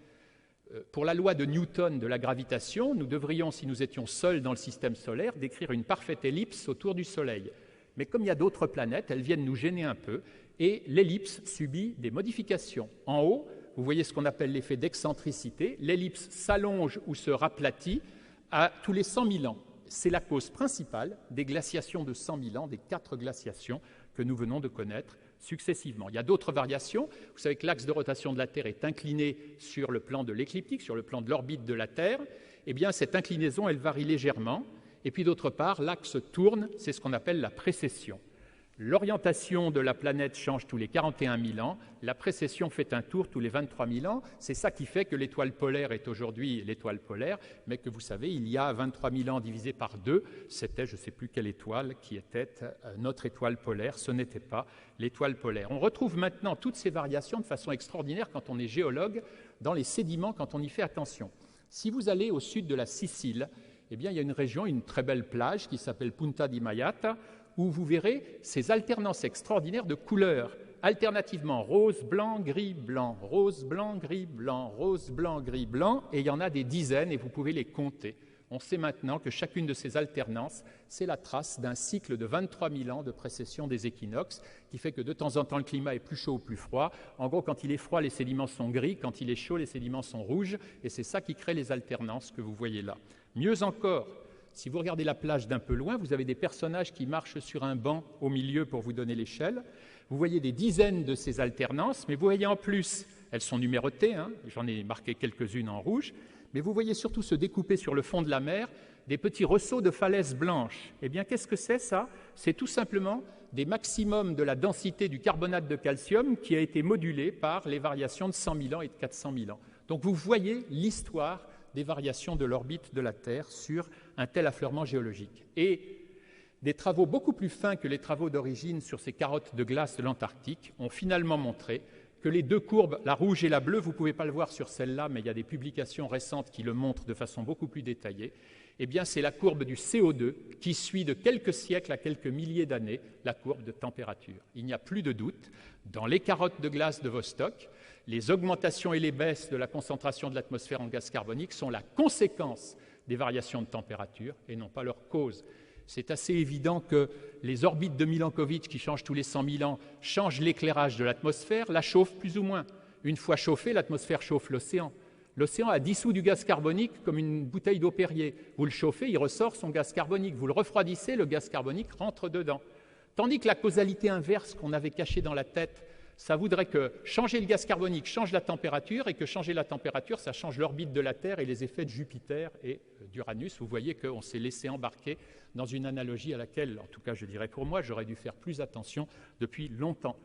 Pour la loi de Newton de la gravitation, nous devrions, si nous étions seuls dans le système solaire, décrire une parfaite ellipse autour du Soleil. Mais comme il y a d'autres planètes, elles viennent nous gêner un peu, et l'ellipse subit des modifications. En haut, vous voyez ce qu'on appelle l'effet d'excentricité. L'ellipse s'allonge ou se raplatit à tous les 100 000 ans. C'est la cause principale des glaciations de 100 000 ans, des 4 glaciations que nous venons de connaître successivement. Il y a d'autres variations. Vous savez que l'axe de rotation de la Terre est incliné sur le plan de l'écliptique, sur le plan de l'orbite de la Terre. Eh bien, cette inclinaison, elle varie légèrement. Et puis, d'autre part, l'axe tourne, c'est ce qu'on appelle la précession. L'orientation de la planète change tous les 41 000 ans, la précession fait un tour tous les 23 000 ans. C'est ça qui fait que l'étoile polaire est aujourd'hui l'étoile polaire, mais que vous savez, il y a 23 000 ans divisé par 2, c'était je ne sais plus quelle étoile qui était notre étoile polaire, ce n'était pas l'étoile polaire. On retrouve maintenant toutes ces variations de façon extraordinaire quand on est géologue dans les sédiments, quand on y fait attention. Si vous allez au sud de la Sicile, eh bien, il y a une région, une très belle plage qui s'appelle Punta di Maiata, où vous verrez ces alternances extraordinaires de couleurs, alternativement rose, blanc, gris, blanc, rose, blanc, gris, blanc, rose, blanc, gris, blanc, et il y en a des dizaines et vous pouvez les compter. On sait maintenant que chacune de ces alternances, c'est la trace d'un cycle de 23 000 ans de précession des équinoxes, qui fait que de temps en temps le climat est plus chaud ou plus froid. En gros, quand il est froid, les sédiments sont gris, quand il est chaud, les sédiments sont rouges, et c'est ça qui crée les alternances que vous voyez là. Mieux encore, si vous regardez la plage d'un peu loin, vous avez des personnages qui marchent sur un banc au milieu pour vous donner l'échelle. Vous voyez des dizaines de ces alternances, mais vous voyez en plus, elles sont numérotées, hein, j'en ai marqué quelques-unes en rouge, mais vous voyez surtout se découper sur le fond de la mer des petits ressauts de falaises blanches. Eh bien, qu'est-ce que c'est ça? C'est tout simplement des maximums de la densité du carbonate de calcium qui a été modulé par les variations de 100 000 ans et de 400 000 ans. Donc vous voyez l'histoire des variations de l'orbite de la Terre sur un tel affleurement géologique. Et des travaux beaucoup plus fins que les travaux d'origine sur ces carottes de glace de l'Antarctique ont finalement montré que les deux courbes, la rouge et la bleue, vous ne pouvez pas le voir sur celle-là, mais il y a des publications récentes qui le montrent de façon beaucoup plus détaillée, eh bien c'est la courbe du CO2 qui suit de quelques siècles à quelques milliers d'années la courbe de température. Il n'y a plus de doute, dans les carottes de glace de Vostok, les augmentations et les baisses de la concentration de l'atmosphère en gaz carbonique sont la conséquence des variations de température et non pas leur cause. C'est assez évident que les orbites de Milankovitch qui changent tous les 100 000 ans changent l'éclairage de l'atmosphère, la chauffent plus ou moins. Une fois chauffée, l'atmosphère chauffe l'océan. L'océan a dissous du gaz carbonique comme une bouteille d'eau Perrier. Vous le chauffez, il ressort son gaz carbonique. Vous le refroidissez, le gaz carbonique rentre dedans. Tandis que la causalité inverse qu'on avait cachée dans la tête, ça voudrait que changer le gaz carbonique change la température et que changer la température, ça change l'orbite de la Terre et les effets de Jupiter et d'Uranus. Vous voyez qu'on s'est laissé embarquer dans une analogie à laquelle, en tout cas je dirais pour moi, j'aurais dû faire plus attention depuis longtemps.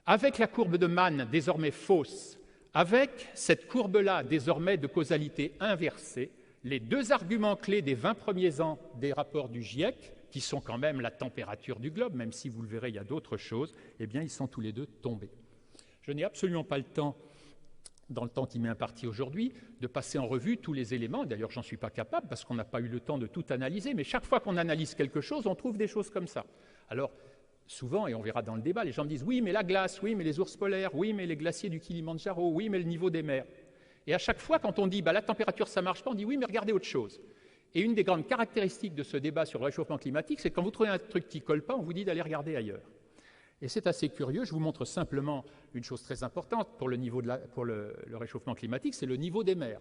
Avec la courbe de Mann désormais fausse, avec cette courbe-là désormais de causalité inversée, les deux arguments clés des 20 premiers ans des rapports du GIEC, qui sont quand même la température du globe, même si vous le verrez, il y a d'autres choses, eh bien, ils sont tous les deux tombés. Je n'ai absolument pas le temps, dans le temps qui m'est imparti aujourd'hui, de passer en revue tous les éléments. D'ailleurs, j'en suis pas capable parce qu'on n'a pas eu le temps de tout analyser, mais chaque fois qu'on analyse quelque chose, on trouve des choses comme ça. Alors, souvent, et on verra dans le débat, les gens me disent « oui, mais la glace, oui, mais les ours polaires, oui, mais les glaciers du Kilimandjaro, oui, mais le niveau des mers ». Et à chaque fois, quand on dit bah, « la température, ça ne marche pas », on dit « oui, mais regardez autre chose ». Et une des grandes caractéristiques de ce débat sur le réchauffement climatique, c'est que quand vous trouvez un truc qui ne colle pas, on vous dit d'aller regarder ailleurs. Et c'est assez curieux, je vous montre simplement une chose très importante pour le réchauffement climatique, c'est le niveau des mers.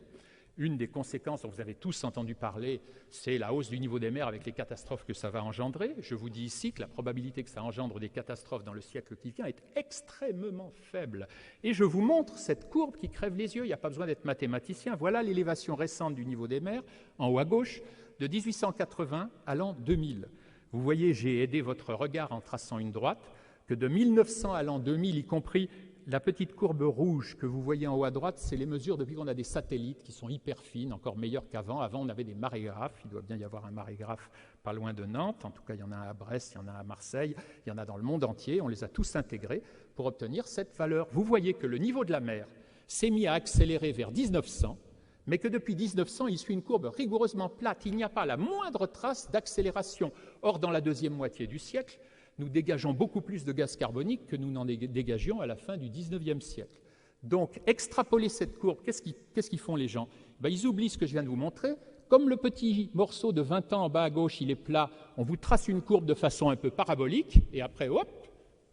Une des conséquences dont vous avez tous entendu parler, c'est la hausse du niveau des mers avec les catastrophes que ça va engendrer. Je vous dis ici que la probabilité que ça engendre des catastrophes dans le siècle qui vient est extrêmement faible. Et je vous montre cette courbe qui crève les yeux, il n'y a pas besoin d'être mathématicien. Voilà l'élévation récente du niveau des mers, en haut à gauche, de 1880 à l'an 2000. Vous voyez, j'ai aidé votre regard en traçant une droite, que de 1900 à l'an 2000, y compris la petite courbe rouge que vous voyez en haut à droite, c'est les mesures depuis qu'on a des satellites qui sont hyper fines, encore meilleures qu'avant. Avant, on avait des marégraphes. Il doit bien y avoir un marégraphe pas loin de Nantes. En tout cas, il y en a un à Brest, il y en a un à Marseille, il y en a dans le monde entier. On les a tous intégrés pour obtenir cette valeur. Vous voyez que le niveau de la mer s'est mis à accélérer vers 1900, mais que depuis 1900, il suit une courbe rigoureusement plate. Il n'y a pas la moindre trace d'accélération. Or, dans la deuxième moitié du siècle, nous dégageons beaucoup plus de gaz carbonique que nous n'en dégagions à la fin du XIXe siècle. Donc, extrapoler cette courbe, qu'est-ce qu'ils font les gens? Ils oublient ce que je viens de vous montrer. Comme le petit morceau de 20 ans en bas à gauche, il est plat, on vous trace une courbe de façon un peu parabolique, et après, hop,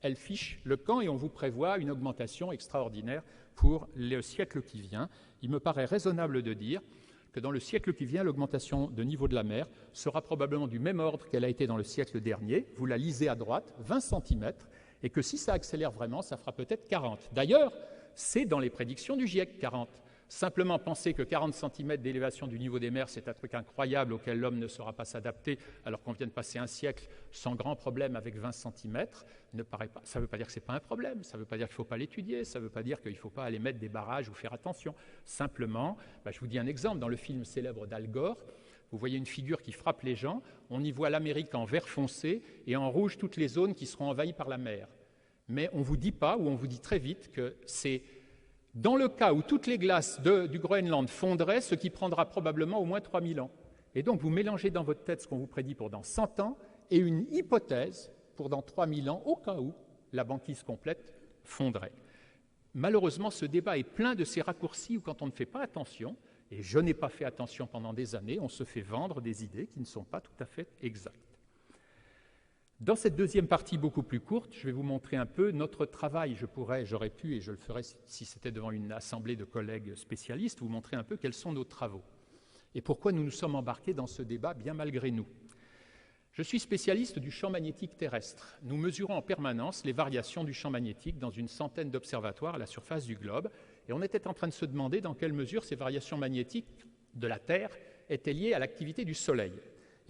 elle fiche le camp et on vous prévoit une augmentation extraordinaire pour le siècle qui vient. Il me paraît raisonnable de dire que dans le siècle qui vient, l'augmentation de niveau de la mer sera probablement du même ordre qu'elle a été dans le siècle dernier. Vous la lisez à droite, 20 cm, Et que si ça accélère vraiment, ça fera peut-être 40. D'ailleurs, c'est dans les prédictions du GIEC, 40. Simplement penser que 40 cm d'élévation du niveau des mers, c'est un truc incroyable auquel l'homme ne saura pas s'adapter, alors qu'on vient de passer un siècle sans grand problème avec 20 cm, ne paraît pas. Ça ne veut pas dire que ce n'est pas un problème, ça ne veut pas dire qu'il ne faut pas l'étudier, ça ne veut pas dire qu'il ne faut pas aller mettre des barrages ou faire attention. Simplement, je vous dis un exemple, dans le film célèbre d'Al Gore, vous voyez une figure qui frappe les gens, on y voit l'Amérique en vert foncé et en rouge toutes les zones qui seront envahies par la mer. Mais on ne vous dit pas, ou on vous dit très vite, que c'est dans le cas où toutes les glaces du Groenland fondraient, ce qui prendra probablement au moins 3000 ans. Et donc vous mélangez dans votre tête ce qu'on vous prédit pour dans 100 ans et une hypothèse pour dans 3000 ans, au cas où la banquise complète fondrait. Malheureusement, ce débat est plein de ces raccourcis où quand on ne fait pas attention, et je n'ai pas fait attention pendant des années, on se fait vendre des idées qui ne sont pas tout à fait exactes. Dans cette deuxième partie beaucoup plus courte, je vais vous montrer un peu notre travail. J'aurais pu, et je le ferais si c'était devant une assemblée de collègues spécialistes, vous montrer un peu quels sont nos travaux et pourquoi nous nous sommes embarqués dans ce débat bien malgré nous. Je suis spécialiste du champ magnétique terrestre. Nous mesurons en permanence les variations du champ magnétique dans une centaine d'observatoires à la surface du globe, et on était en train de se demander dans quelle mesure ces variations magnétiques de la Terre étaient liées à l'activité du Soleil.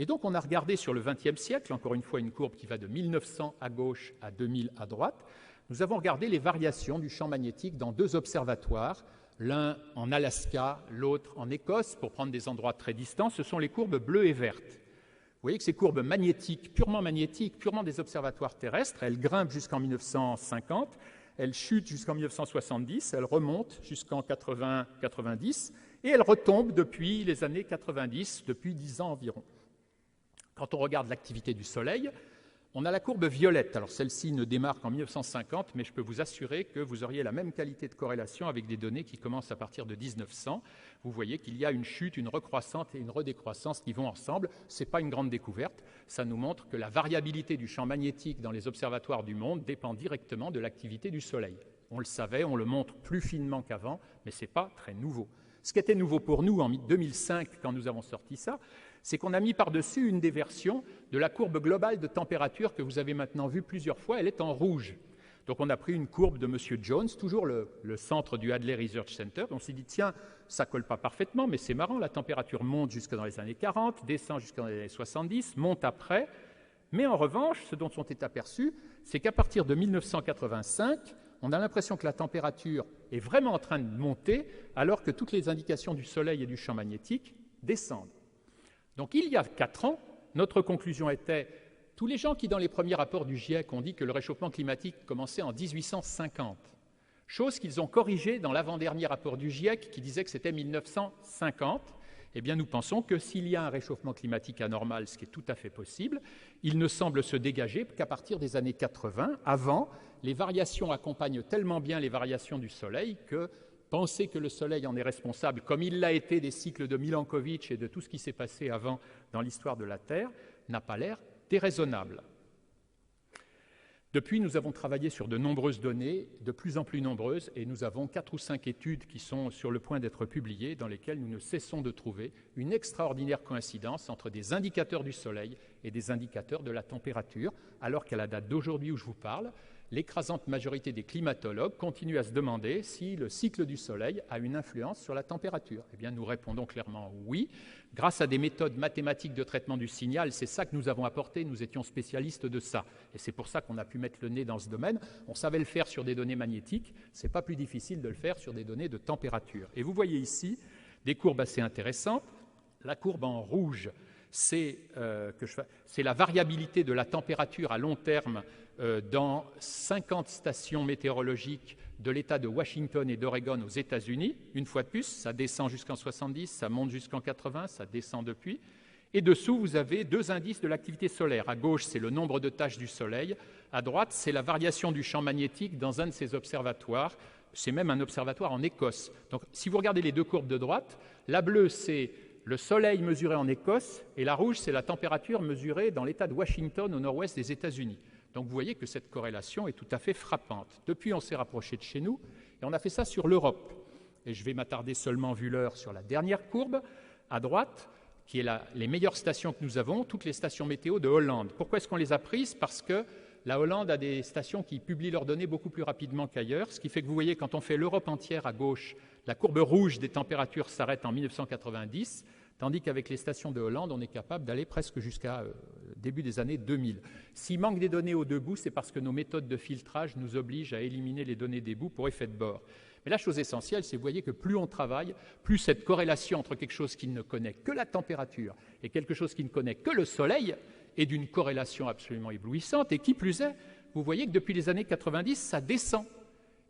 Et donc on a regardé sur le XXe siècle, encore une fois une courbe qui va de 1900 à gauche à 2000 à droite, nous avons regardé les variations du champ magnétique dans deux observatoires, l'un en Alaska, l'autre en Écosse, pour prendre des endroits très distants. Ce sont les courbes bleues et vertes. Vous voyez que ces courbes magnétiques, purement des observatoires terrestres, elles grimpent jusqu'en 1950, elles chutent jusqu'en 1970, elles remontent jusqu'en 80-90 et elles retombent depuis les années 90, depuis 10 ans environ. Quand on regarde l'activité du Soleil, on a la courbe violette. Alors celle-ci ne démarre qu'en 1950, mais je peux vous assurer que vous auriez la même qualité de corrélation avec des données qui commencent à partir de 1900. Vous voyez qu'il y a une chute, une recroissance et une redécroissance qui vont ensemble. Ce n'est pas une grande découverte. Ça nous montre que la variabilité du champ magnétique dans les observatoires du monde dépend directement de l'activité du Soleil. On le savait, on le montre plus finement qu'avant, mais ce n'est pas très nouveau. Ce qui était nouveau pour nous en 2005, quand nous avons sorti ça, c'est qu'on a mis par-dessus une des versions de la courbe globale de température que vous avez maintenant vue plusieurs fois, elle est en rouge. Donc on a pris une courbe de M. Jones, toujours le centre du Hadley Research Center, on s'est dit tiens, ça ne colle pas parfaitement, mais c'est marrant, la température monte jusque dans les années 40, descend jusqu'en les années 70, monte après, mais en revanche, ce dont on est aperçu, c'est qu'à partir de 1985, on a l'impression que la température est vraiment en train de monter, alors que toutes les indications du Soleil et du champ magnétique descendent. Donc il y a 4 ans, notre conclusion était, tous les gens qui dans les premiers rapports du GIEC ont dit que le réchauffement climatique commençait en 1850, chose qu'ils ont corrigée dans l'avant-dernier rapport du GIEC qui disait que c'était 1950, eh bien nous pensons que s'il y a un réchauffement climatique anormal, ce qui est tout à fait possible, il ne semble se dégager qu'à partir des années 80. Avant, les variations accompagnent tellement bien les variations du Soleil que penser que le Soleil en est responsable, comme il l'a été des cycles de Milankovitch et de tout ce qui s'est passé avant dans l'histoire de la Terre, n'a pas l'air déraisonnable. Depuis, nous avons travaillé sur de nombreuses données, de plus en plus nombreuses, et nous avons 4 ou 5 études qui sont sur le point d'être publiées, dans lesquelles nous ne cessons de trouver une extraordinaire coïncidence entre des indicateurs du Soleil et des indicateurs de la température, alors qu'à la date d'aujourd'hui où je vous parle, l'écrasante majorité des climatologues continuent à se demander si le cycle du Soleil a une influence sur la température. Eh bien, nous répondons clairement oui. Grâce à des méthodes mathématiques de traitement du signal, c'est ça que nous avons apporté, nous étions spécialistes de ça. Et c'est pour ça qu'on a pu mettre le nez dans ce domaine. On savait le faire sur des données magnétiques, ce n'est pas plus difficile de le faire sur des données de température. Et vous voyez ici des courbes assez intéressantes. La courbe en rouge, c'est la variabilité de la température à long terme dans 50 stations météorologiques de l'État de Washington et d'Oregon aux États-Unis. Une fois de plus, ça descend jusqu'en 70, ça monte jusqu'en 80, ça descend depuis. Et dessous, vous avez 2 indices de l'activité solaire. À gauche, c'est le nombre de taches du Soleil. À droite, c'est la variation du champ magnétique dans un de ces observatoires. C'est même un observatoire en Écosse. Donc, si vous regardez les 2 courbes de droite, la bleue, c'est le Soleil mesuré en Écosse, et la rouge, c'est la température mesurée dans l'État de Washington, au nord-ouest des États-Unis. Donc vous voyez que cette corrélation est tout à fait frappante. Depuis, on s'est rapproché de chez nous, et on a fait ça sur l'Europe. Et je vais m'attarder seulement, vu l'heure, sur la dernière courbe, à droite, qui est les meilleures stations que nous avons, toutes les stations météo de Hollande. Pourquoi est-ce qu'on les a prises? Parce que la Hollande a des stations qui publient leurs données beaucoup plus rapidement qu'ailleurs, ce qui fait que vous voyez, quand on fait l'Europe entière à gauche, la courbe rouge des températures s'arrête en 1990, tandis qu'avec les stations de Hollande, on est capable d'aller presque jusqu'à début des années 2000. S'il manque des données aux deux bouts, c'est parce que nos méthodes de filtrage nous obligent à éliminer les données des bouts pour effet de bord. Mais la chose essentielle, c'est que vous voyez que plus on travaille, plus cette corrélation entre quelque chose qui ne connaît que la température et quelque chose qui ne connaît que le soleil est d'une corrélation absolument éblouissante. Et qui plus est, vous voyez que depuis les années 90, ça descend.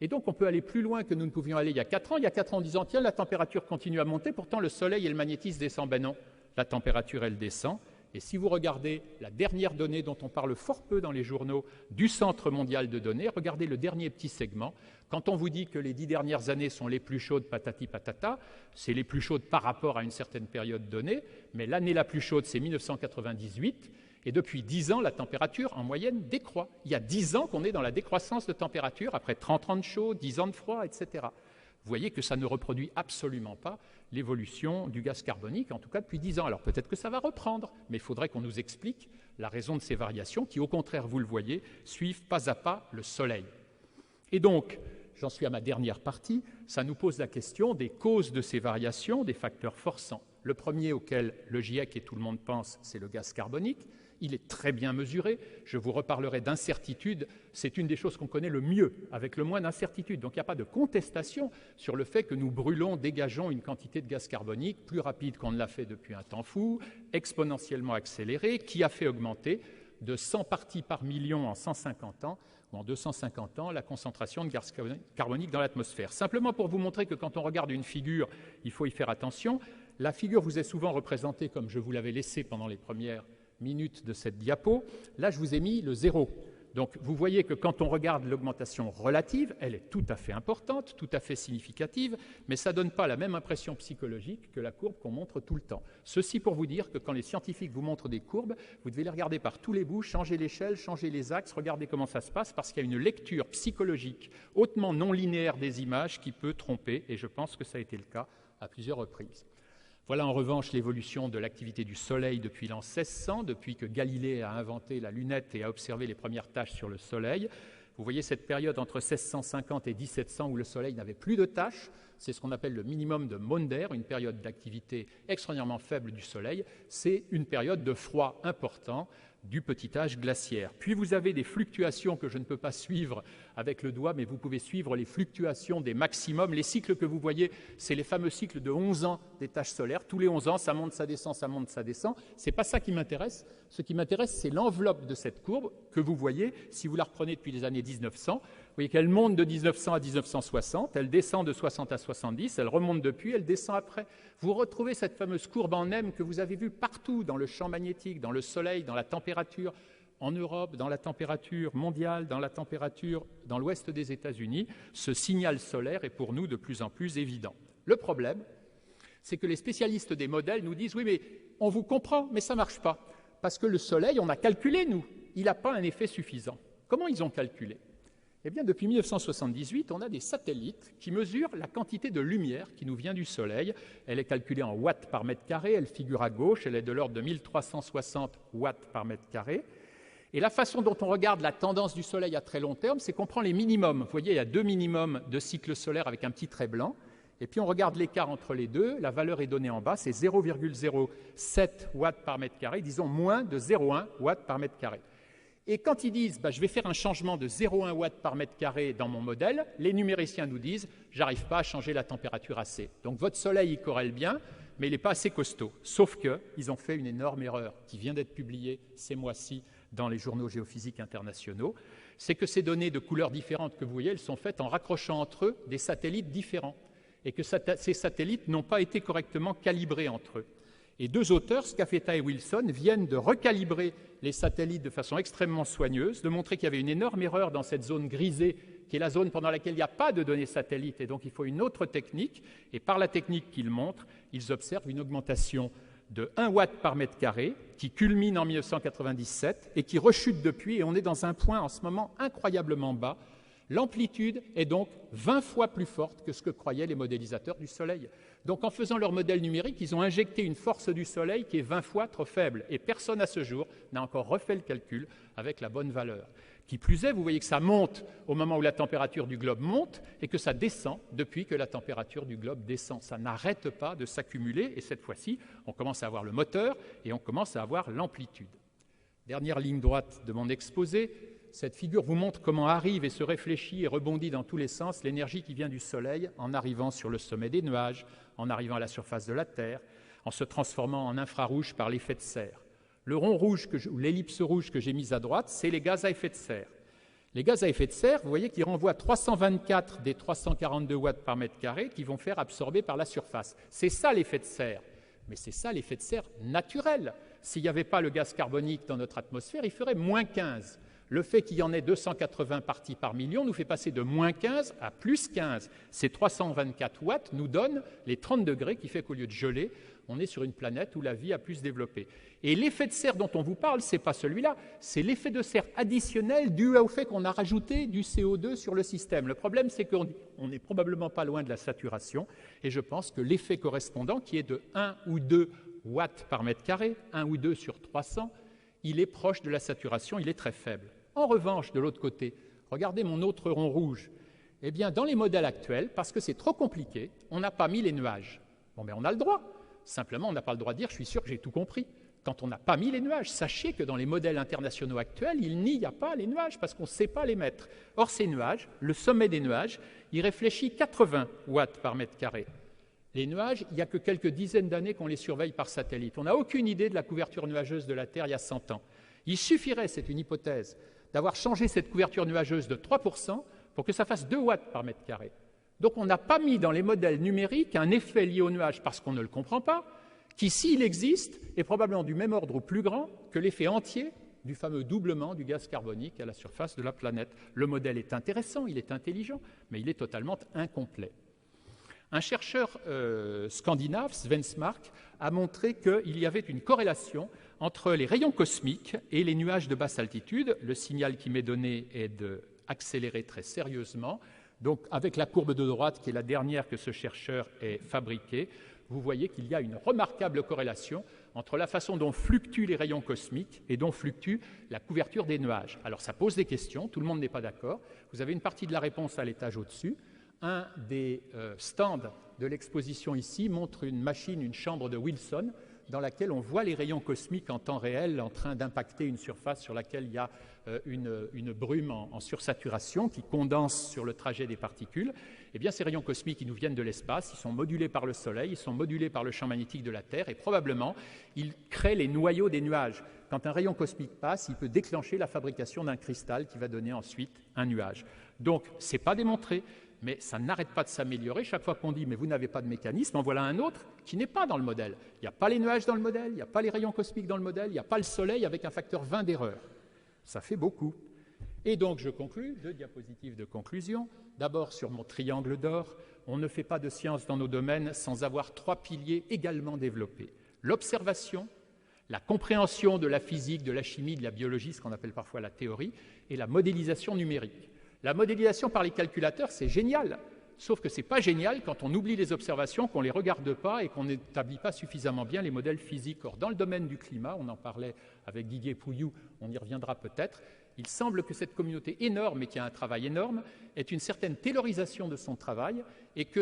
Et donc on peut aller plus loin que nous ne pouvions aller il y a 4 ans. Il y a 4 ans, en disant, tiens, la température continue à monter, pourtant le soleil et le magnétisme descendent. Ben non, la température, elle descend. Et si vous regardez la dernière donnée dont on parle fort peu dans les journaux du Centre mondial de données, regardez le dernier petit segment. Quand on vous dit que les 10 dernières années sont les plus chaudes, patati patata, c'est les plus chaudes par rapport à une certaine période donnée, mais l'année la plus chaude, c'est 1998, et depuis 10 ans, la température, en moyenne, décroît. Il y a 10 ans qu'on est dans la décroissance de température, après 30 ans de chaud, 10 ans de froid, etc. Vous voyez que ça ne reproduit absolument pas l'évolution du gaz carbonique, en tout cas depuis 10 ans. Alors peut-être que ça va reprendre, mais il faudrait qu'on nous explique la raison de ces variations qui, au contraire, vous le voyez, suivent pas à pas le soleil. Et donc, j'en suis à ma dernière partie, ça nous pose la question des causes de ces variations, des facteurs forçants. Le premier auquel le GIEC et tout le monde pense, c'est le gaz carbonique. Il est très bien mesuré. Je vous reparlerai d'incertitude. C'est une des choses qu'on connaît le mieux, avec le moins d'incertitude. Donc il n'y a pas de contestation sur le fait que nous brûlons, dégageons une quantité de gaz carbonique plus rapide qu'on ne l'a fait depuis un temps fou, exponentiellement accélérée, qui a fait augmenter de 100 parties par million en 150 ans, ou en 250 ans, la concentration de gaz carbonique dans l'atmosphère. Simplement pour vous montrer que quand on regarde une figure, il faut y faire attention. La figure vous est souvent représentée comme je vous l'avais laissé pendant les premières minutes de cette diapo. Là, je vous ai mis le 0. Donc, vous voyez que quand on regarde l'augmentation relative, elle est tout à fait importante, tout à fait significative, mais ça ne donne pas la même impression psychologique que la courbe qu'on montre tout le temps. Ceci pour vous dire que quand les scientifiques vous montrent des courbes, vous devez les regarder par tous les bouts, changer l'échelle, changer les axes, regarder comment ça se passe, parce qu'il y a une lecture psychologique hautement non linéaire des images qui peut tromper, et je pense que ça a été le cas à plusieurs reprises. Voilà en revanche l'évolution de l'activité du Soleil depuis l'an 1600, depuis que Galilée a inventé la lunette et a observé les premières taches sur le Soleil. Vous voyez cette période entre 1650 et 1700 où le Soleil n'avait plus de taches. C'est ce qu'on appelle le minimum de Maunder, une période d'activité extraordinairement faible du Soleil. C'est une période de froid important du petit âge glaciaire. Puis vous avez des fluctuations que je ne peux pas suivre avec le doigt, mais vous pouvez suivre les fluctuations des maximums. Les cycles que vous voyez, c'est les fameux cycles de 11 ans des taches solaires. Tous les 11 ans, ça monte, ça descend, ça monte, ça descend. Ce n'est pas ça qui m'intéresse. Ce qui m'intéresse, c'est l'enveloppe de cette courbe que vous voyez. Si vous la reprenez depuis les années 1900, vous voyez qu'elle monte de 1900 à 1960, elle descend de 60 à 70, elle remonte depuis, elle descend après. Vous retrouvez cette fameuse courbe en M que vous avez vue partout dans le champ magnétique, dans le Soleil, dans la température, en Europe, dans la température mondiale, dans la température dans l'ouest des États-Unis. Ce signal solaire est pour nous de plus en plus évident. Le problème, c'est que les spécialistes des modèles nous disent « Oui, mais on vous comprend, mais ça ne marche pas. Parce que le Soleil, on a calculé, nous, il n'a pas un effet suffisant. » Comment ils ont calculé ? Eh bien, depuis 1978, on a des satellites qui mesurent la quantité de lumière qui nous vient du Soleil. Elle est calculée en watts par mètre carré, elle figure à gauche, elle est de l'ordre de 1360 watts par mètre carré. Et la façon dont on regarde la tendance du Soleil à très long terme, c'est qu'on prend les minimums. Vous voyez, il y a 2 minimums de cycle solaire avec un petit trait blanc. Et puis on regarde l'écart entre les deux, la valeur est donnée en bas, c'est 0,07 watts par mètre carré, disons moins de 0,1 watts par mètre carré. Et quand ils disent je vais faire un changement de 0,1 watts par mètre carré dans mon modèle, les numériciens nous disent j'arrive pas à changer la température assez. Donc votre Soleil, il corrèle bien, mais il n'est pas assez costaud. Sauf qu'ils ont fait une énorme erreur qui vient d'être publiée ces mois-ci dans les journaux géophysiques internationaux. C'est que ces données de couleurs différentes que vous voyez, elles sont faites en raccrochant entre eux des satellites différents et que ces satellites n'ont pas été correctement calibrés entre eux. Et 2 auteurs, Scafetta et Wilson, viennent de recalibrer les satellites de façon extrêmement soigneuse, de montrer qu'il y avait une énorme erreur dans cette zone grisée, qui est la zone pendant laquelle il n'y a pas de données satellites, et donc il faut une autre technique. Et par la technique qu'ils montrent, ils observent une augmentation de 1 watt par mètre carré, qui culmine en 1997 et qui rechute depuis, et on est dans un point en ce moment incroyablement bas, L'amplitude est donc 20 fois plus forte que ce que croyaient les modélisateurs du Soleil. Donc en faisant leur modèle numérique, ils ont injecté une force du Soleil qui est 20 fois trop faible. Et personne à ce jour n'a encore refait le calcul avec la bonne valeur. Qui plus est, vous voyez que ça monte au moment où la température du globe monte et que ça descend depuis que la température du globe descend. Ça n'arrête pas de s'accumuler et cette fois-ci, on commence à avoir le moteur et on commence à avoir l'amplitude. Dernière ligne droite de mon exposé, cette figure vous montre comment arrive et se réfléchit et rebondit dans tous les sens l'énergie qui vient du Soleil en arrivant sur le sommet des nuages, en arrivant à la surface de la Terre, en se transformant en infrarouge par l'effet de serre. Le rond rouge ou l'ellipse rouge que j'ai mise à droite, c'est les gaz à effet de serre. Les gaz à effet de serre, vous voyez qu'ils renvoient 324 des 342 watts par mètre carré qui vont faire absorber par la surface. C'est ça l'effet de serre. Mais c'est ça l'effet de serre naturel. S'il n'y avait pas le gaz carbonique dans notre atmosphère, il ferait moins 15. Le fait qu'il y en ait 280 parties par million nous fait passer de moins 15 à plus 15. Ces 324 watts nous donnent les 30 degrés qui fait qu'au lieu de geler, on est sur une planète où la vie a pu se développer. Et l'effet de serre dont on vous parle, ce n'est pas celui-là, c'est l'effet de serre additionnel dû au fait qu'on a rajouté du CO2 sur le système. Le problème, c'est qu'on n'est probablement pas loin de la saturation, et je pense que l'effet correspondant, qui est de 1 ou 2 watts par mètre carré, 1 ou 2 sur 300, il est proche de la saturation, il est très faible. En revanche, de l'autre côté, regardez mon autre rond rouge. Eh bien, dans les modèles actuels, parce que c'est trop compliqué, on n'a pas mis les nuages. Bon, mais on a le droit. Simplement, on n'a pas le droit de dire « je suis sûr que j'ai tout compris ». Quand on n'a pas mis les nuages, sachez que dans les modèles internationaux actuels, il n'y a pas les nuages parce qu'on ne sait pas les mettre. Or, ces nuages, le sommet des nuages, il réfléchit 80 watts par mètre carré. Les nuages, il n'y a que quelques dizaines d'années qu'on les surveille par satellite. On n'a aucune idée de la couverture nuageuse de la Terre il y a 100 ans. Il suffirait, c'est une hypothèse, d'avoir changé cette couverture nuageuse de 3% pour que ça fasse 2 watts par mètre carré. Donc on n'a pas mis dans les modèles numériques un effet lié au nuage parce qu'on ne le comprend pas, qui, s'il existe, est probablement du même ordre ou plus grand que l'effet entier du fameux doublement du gaz carbonique à la surface de la planète. Le modèle est intéressant, il est intelligent, mais il est totalement incomplet. Un chercheur scandinave, Svensmark, a montré qu'il y avait une corrélation entre les rayons cosmiques et les nuages de basse altitude. Le signal qui m'est donné est d'accélérer très sérieusement. Donc, avec la courbe de droite, qui est la dernière que ce chercheur ait fabriquée, vous voyez qu'il y a une remarquable corrélation entre la façon dont fluctuent les rayons cosmiques et dont fluctue la couverture des nuages. Alors, ça pose des questions, tout le monde n'est pas d'accord. Vous avez une partie de la réponse à l'étage au-dessus. Un des stands de l'exposition ici montre une machine, une chambre de Wilson, dans laquelle on voit les rayons cosmiques en temps réel en train d'impacter une surface sur laquelle il y a une brume en sursaturation qui condense sur le trajet des particules. Eh bien, ces rayons cosmiques, ils nous viennent de l'espace, ils sont modulés par le Soleil, ils sont modulés par le champ magnétique de la Terre et probablement, ils créent les noyaux des nuages. Quand un rayon cosmique passe, il peut déclencher la fabrication d'un cristal qui va donner ensuite un nuage. Donc, ce n'est pas démontré, mais ça n'arrête pas de s'améliorer. Chaque fois qu'on dit « mais vous n'avez pas de mécanisme », en voilà un autre qui n'est pas dans le modèle. Il n'y a pas les nuages dans le modèle, il n'y a pas les rayons cosmiques dans le modèle, il n'y a pas le Soleil avec un facteur 20 d'erreur. Ça fait beaucoup. Et donc je conclus, 2 diapositives de conclusion. D'abord sur mon triangle d'or, on ne fait pas de science dans nos domaines sans avoir 3 piliers également développés. L'observation, la compréhension de la physique, de la chimie, de la biologie, ce qu'on appelle parfois la théorie, et la modélisation numérique. La modélisation par les calculateurs, c'est génial, sauf que ce n'est pas génial quand on oublie les observations, qu'on ne les regarde pas et qu'on n'établit pas suffisamment bien les modèles physiques. Or, dans le domaine du climat, on en parlait avec Didier Pouilloux, on y reviendra peut-être, il semble que cette communauté énorme et qui a un travail énorme ait une certaine taylorisation de son travail et que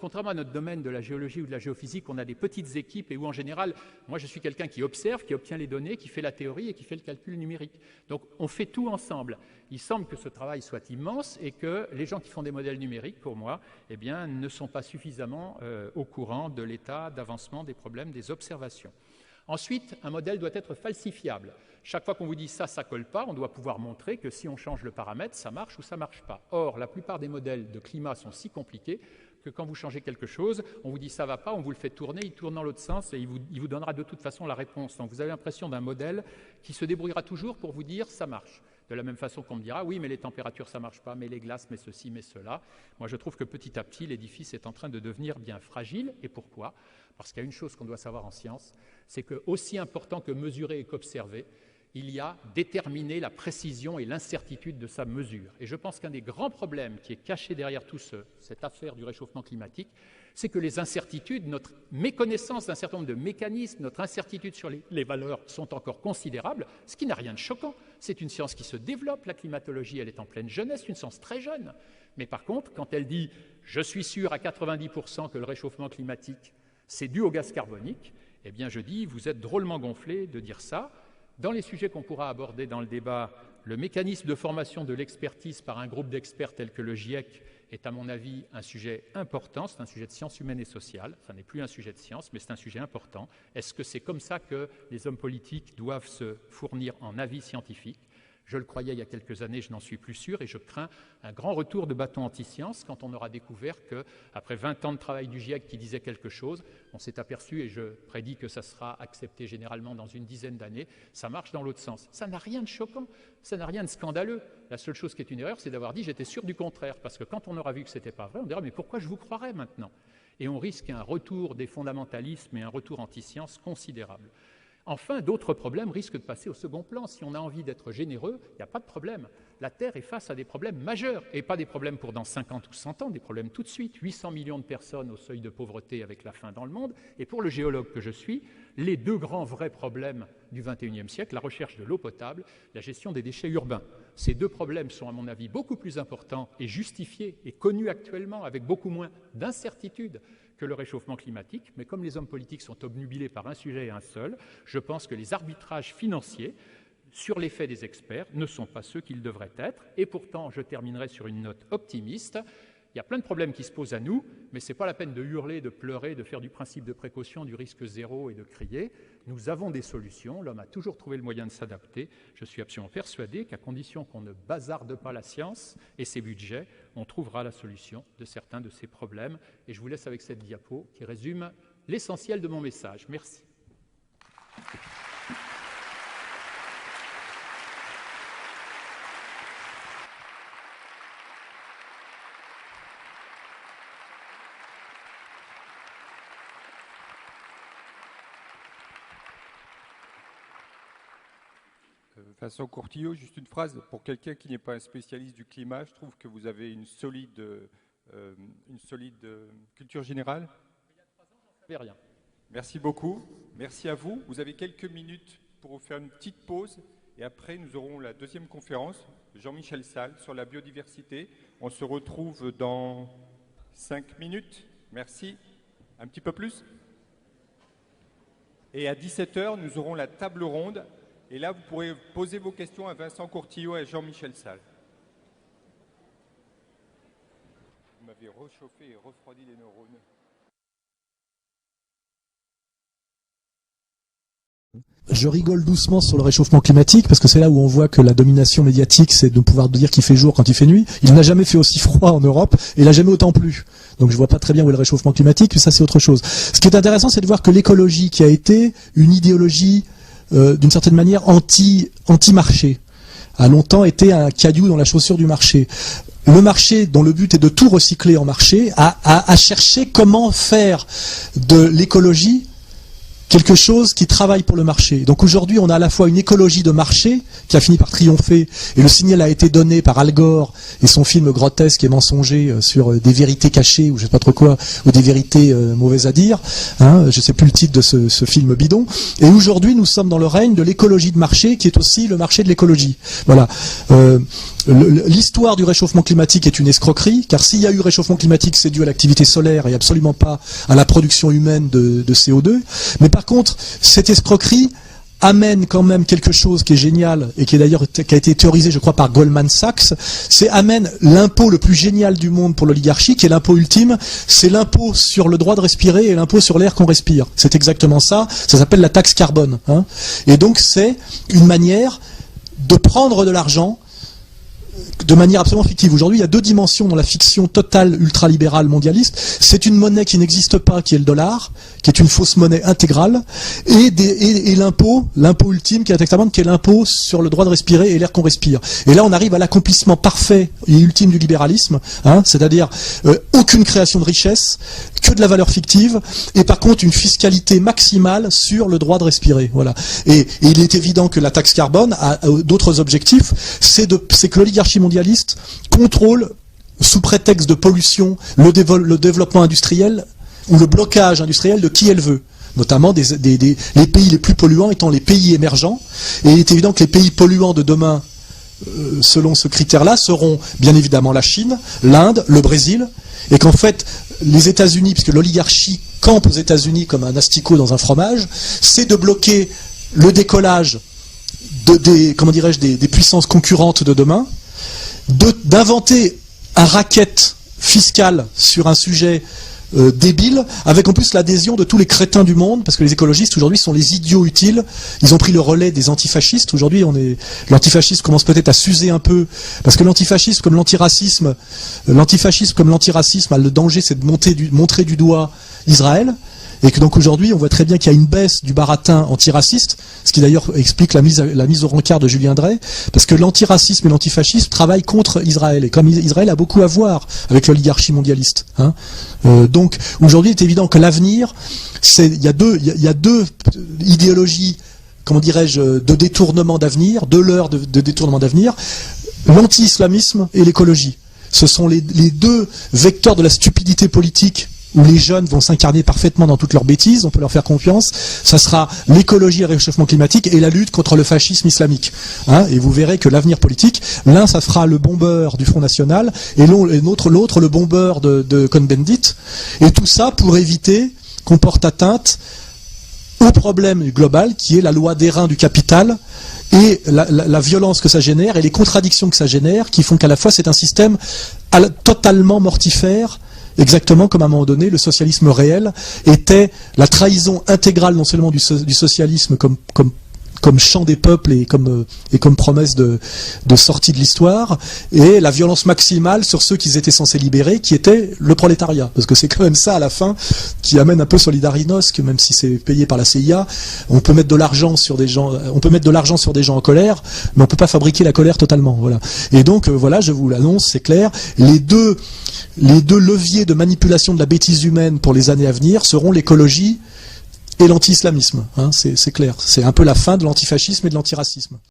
contrairement à notre domaine de la géologie ou de la géophysique, on a des petites équipes et où en général, moi je suis quelqu'un qui observe, qui obtient les données, qui fait la théorie et qui fait le calcul numérique. Donc on fait tout ensemble. Il semble que ce travail soit immense et que les gens qui font des modèles numériques, pour moi, eh bien, ne sont pas suffisamment au courant de l'état d'avancement des problèmes des observations. Ensuite, un modèle doit être falsifiable. Chaque fois qu'on vous dit ça ne colle pas, on doit pouvoir montrer que si on change le paramètre, ça marche ou ça ne marche pas. Or, la plupart des modèles de climat sont si compliqués que quand vous changez quelque chose, on vous dit ça ne va pas, on vous le fait tourner, il tourne dans l'autre sens et il vous donnera de toute façon la réponse. Donc vous avez l'impression d'un modèle qui se débrouillera toujours pour vous dire ça marche. De la même façon qu'on me dira oui mais les températures ça ne marche pas, mais les glaces, mais ceci, mais cela. Moi je trouve que petit à petit l'édifice est en train de devenir bien fragile. Et pourquoi ? Parce qu'il y a une chose qu'on doit savoir en science, c'est que aussi important que mesurer et qu'observer, il y a déterminer la précision et l'incertitude de sa mesure. Et je pense qu'un des grands problèmes qui est caché derrière tout cette affaire du réchauffement climatique, c'est que les incertitudes, notre méconnaissance d'un certain nombre de mécanismes, notre incertitude sur les valeurs sont encore considérables, ce qui n'a rien de choquant. C'est une science qui se développe, la climatologie, elle est en pleine jeunesse, une science très jeune. Mais par contre, quand elle dit « je suis sûr à 90% que le réchauffement climatique, c'est dû au gaz carbonique », eh bien je dis « vous êtes drôlement gonflé de dire ça ». Dans les sujets qu'on pourra aborder dans le débat, le mécanisme de formation de l'expertise par un groupe d'experts tel que le GIEC est à mon avis un sujet important, c'est un sujet de sciences humaines et sociales, ça n'est plus un sujet de science, mais c'est un sujet important. Est-ce que c'est comme ça que les hommes politiques doivent se fournir en avis scientifiques ? Je le croyais il y a quelques années, je n'en suis plus sûr, et je crains un grand retour de bâton anti-science quand on aura découvert qu'après 20 ans de travail du GIEC qui disait quelque chose, on s'est aperçu, et je prédis que ça sera accepté généralement dans une dizaine d'années, ça marche dans l'autre sens. Ça n'a rien de choquant, ça n'a rien de scandaleux. La seule chose qui est une erreur, c'est d'avoir dit j'étais sûr du contraire, parce que quand on aura vu que ce n'était pas vrai, on dira mais pourquoi je vous croirais maintenant ? Et on risque un retour des fondamentalismes et un retour anti-science considérable. Enfin, d'autres problèmes risquent de passer au second plan. Si on a envie d'être généreux, il n'y a pas de problème. La Terre est face à des problèmes majeurs, et pas des problèmes pour dans 50 ou 100 ans, des problèmes tout de suite. 800 millions de personnes au seuil de pauvreté avec la faim dans le monde. Et pour le géologue que je suis, les deux grands vrais problèmes du XXIe siècle, la recherche de l'eau potable, la gestion des déchets urbains. Ces deux problèmes sont, à mon avis, beaucoup plus importants et justifiés et connus actuellement avec beaucoup moins d'incertitude que le réchauffement climatique, mais comme les hommes politiques sont obnubilés par un sujet et un seul, je pense que les arbitrages financiers sur les faits des experts ne sont pas ceux qu'ils devraient être. Et pourtant, je terminerai sur une note optimiste. Il y a plein de problèmes qui se posent à nous, mais ce n'est pas la peine de hurler, de pleurer, de faire du principe de précaution, du risque zéro et de crier. Nous avons des solutions, l'homme a toujours trouvé le moyen de s'adapter. Je suis absolument persuadé qu'à condition qu'on ne bazarde pas la science et ses budgets, on trouvera la solution de certains de ces problèmes. Et je vous laisse avec cette diapo qui résume l'essentiel de mon message. Merci. Vincent Courtillot, juste une phrase. Pour quelqu'un qui n'est pas un spécialiste du climat, je trouve que vous avez une solide culture générale. Il y a 3 ans, j'en savais rien. Merci beaucoup. Merci à vous. Vous avez quelques minutes pour faire une petite pause. Et après, nous aurons la deuxième conférence de Jean-Michel Salle sur la biodiversité. On se retrouve dans 5 minutes. Merci. Un petit peu plus. Et à 17h, nous aurons la table ronde. Et là, vous pourrez poser vos questions à Vincent Courtillot et à Jean-Michel Salle. Vous m'avez réchauffé et refroidi les neurones. Je rigole doucement sur le réchauffement climatique parce que c'est là où on voit que la domination médiatique, c'est de pouvoir dire qu'il fait jour quand il fait nuit. Il n'a jamais fait aussi froid en Europe et il n'a jamais autant plu. Donc je vois pas très bien où est le réchauffement climatique, mais ça c'est autre chose. Ce qui est intéressant, c'est de voir que l'écologie, qui a été une idéologie d'une certaine manière anti-marché, a longtemps été un caillou dans la chaussure du marché. Le marché, dont le but est de tout recycler en marché, a cherché comment faire de l'écologie quelque chose qui travaille pour le marché. Donc aujourd'hui, on a à la fois une écologie de marché qui a fini par triompher, et le signal a été donné par Al Gore et son film grotesque et mensonger sur des vérités cachées, ou je sais pas trop quoi, ou des vérités mauvaises à dire. Hein, je sais plus le titre de ce film bidon. Et aujourd'hui, nous sommes dans le règne de l'écologie de marché, qui est aussi le marché de l'écologie. Voilà. L'histoire du réchauffement climatique est une escroquerie, car s'il y a eu réchauffement climatique, c'est dû à l'activité solaire et absolument pas à la production humaine de CO2. Mais par contre, cette escroquerie amène quand même quelque chose qui est génial et qui est d'ailleurs qui a été théorisé, je crois, par Goldman Sachs. C'est amène l'impôt le plus génial du monde pour l'oligarchie, qui est l'impôt ultime. C'est l'impôt sur le droit de respirer et l'impôt sur l'air qu'on respire. C'est exactement ça. Ça s'appelle la taxe carbone. Hein. Et donc c'est une manière de prendre de l'argent de manière absolument fictive. Aujourd'hui, il y a deux dimensions dans la fiction totale ultralibérale mondialiste. C'est une monnaie qui n'existe pas, qui est le dollar, qui est une fausse monnaie intégrale, et l'impôt ultime qui est l'impôt sur le droit de respirer et l'air qu'on respire. Et là, on arrive à l'accomplissement parfait et ultime du libéralisme, hein, c'est-à-dire aucune création de richesse, que de la valeur fictive, et par contre une fiscalité maximale sur le droit de respirer. Voilà. Et il est évident que la taxe carbone a d'autres objectifs, c'est que l'oligarchie mondialiste contrôle, sous prétexte de pollution, le développement industriel ou le blocage industriel de qui elle veut. Notamment les pays les plus polluants étant les pays émergents. Et il est évident que les pays polluants de demain, selon ce critère-là, seront bien évidemment la Chine, l'Inde, le Brésil, et qu'en fait, les États-Unis, puisque l'oligarchie campe aux États-Unis comme un asticot dans un fromage, c'est de bloquer le décollage des puissances concurrentes de demain, d'inventer un racket fiscal sur un sujet débile, avec en plus l'adhésion de tous les crétins du monde, parce que les écologistes aujourd'hui sont les idiots utiles. Ils ont pris le relais des antifascistes. Aujourd'hui, l'antifascisme commence peut-être à s'user un peu, parce que l'antifascisme comme l'antiracisme a le danger, c'est de montrer du doigt Israël. Et que donc aujourd'hui, on voit très bien qu'il y a une baisse du baratin antiraciste, ce qui d'ailleurs explique la mise au rencard de Julien Drey, parce que l'antiracisme et l'antifascisme travaillent contre Israël, et comme Israël a beaucoup à voir avec l'oligarchie mondialiste. Hein. Donc aujourd'hui, il est évident que l'avenir, il y a deux idéologies, comment dirais-je, de détournement d'avenir, deux leurres de détournement d'avenir, l'anti-islamisme et l'écologie. Ce sont les deux vecteurs de la stupidité politique, où les jeunes vont s'incarner parfaitement dans toutes leurs bêtises, on peut leur faire confiance. Ça sera l'écologie et le réchauffement climatique et la lutte contre le fascisme islamique. Hein, et vous verrez que l'avenir politique, l'un, ça sera le bombeur du Front National, et l'autre, le bombeur de Cohn-Bendit. Et tout ça pour éviter qu'on porte atteinte au problème global, qui est la loi d'airain du capital, et la violence que ça génère, et les contradictions que ça génère, qui font qu'à la fois c'est un système totalement mortifère, exactement comme à un moment donné, le socialisme réel était la trahison intégrale non seulement du socialisme comme chant des peuples et comme promesse de sortie de l'histoire, et la violence maximale sur ceux qu'ils étaient censés libérer, qui était le prolétariat. Parce que c'est quand même ça, à la fin, qui amène un peu Solidarinosc, même si c'est payé par la CIA. On peut mettre de l'argent sur des gens en colère, mais on peut pas fabriquer la colère totalement. Voilà. Et donc, voilà, je vous l'annonce, c'est clair. Les deux leviers de manipulation de la bêtise humaine pour les années à venir seront l'écologie et l'anti-islamisme, hein, c'est clair. C'est un peu la fin de l'antifascisme et de l'antiracisme.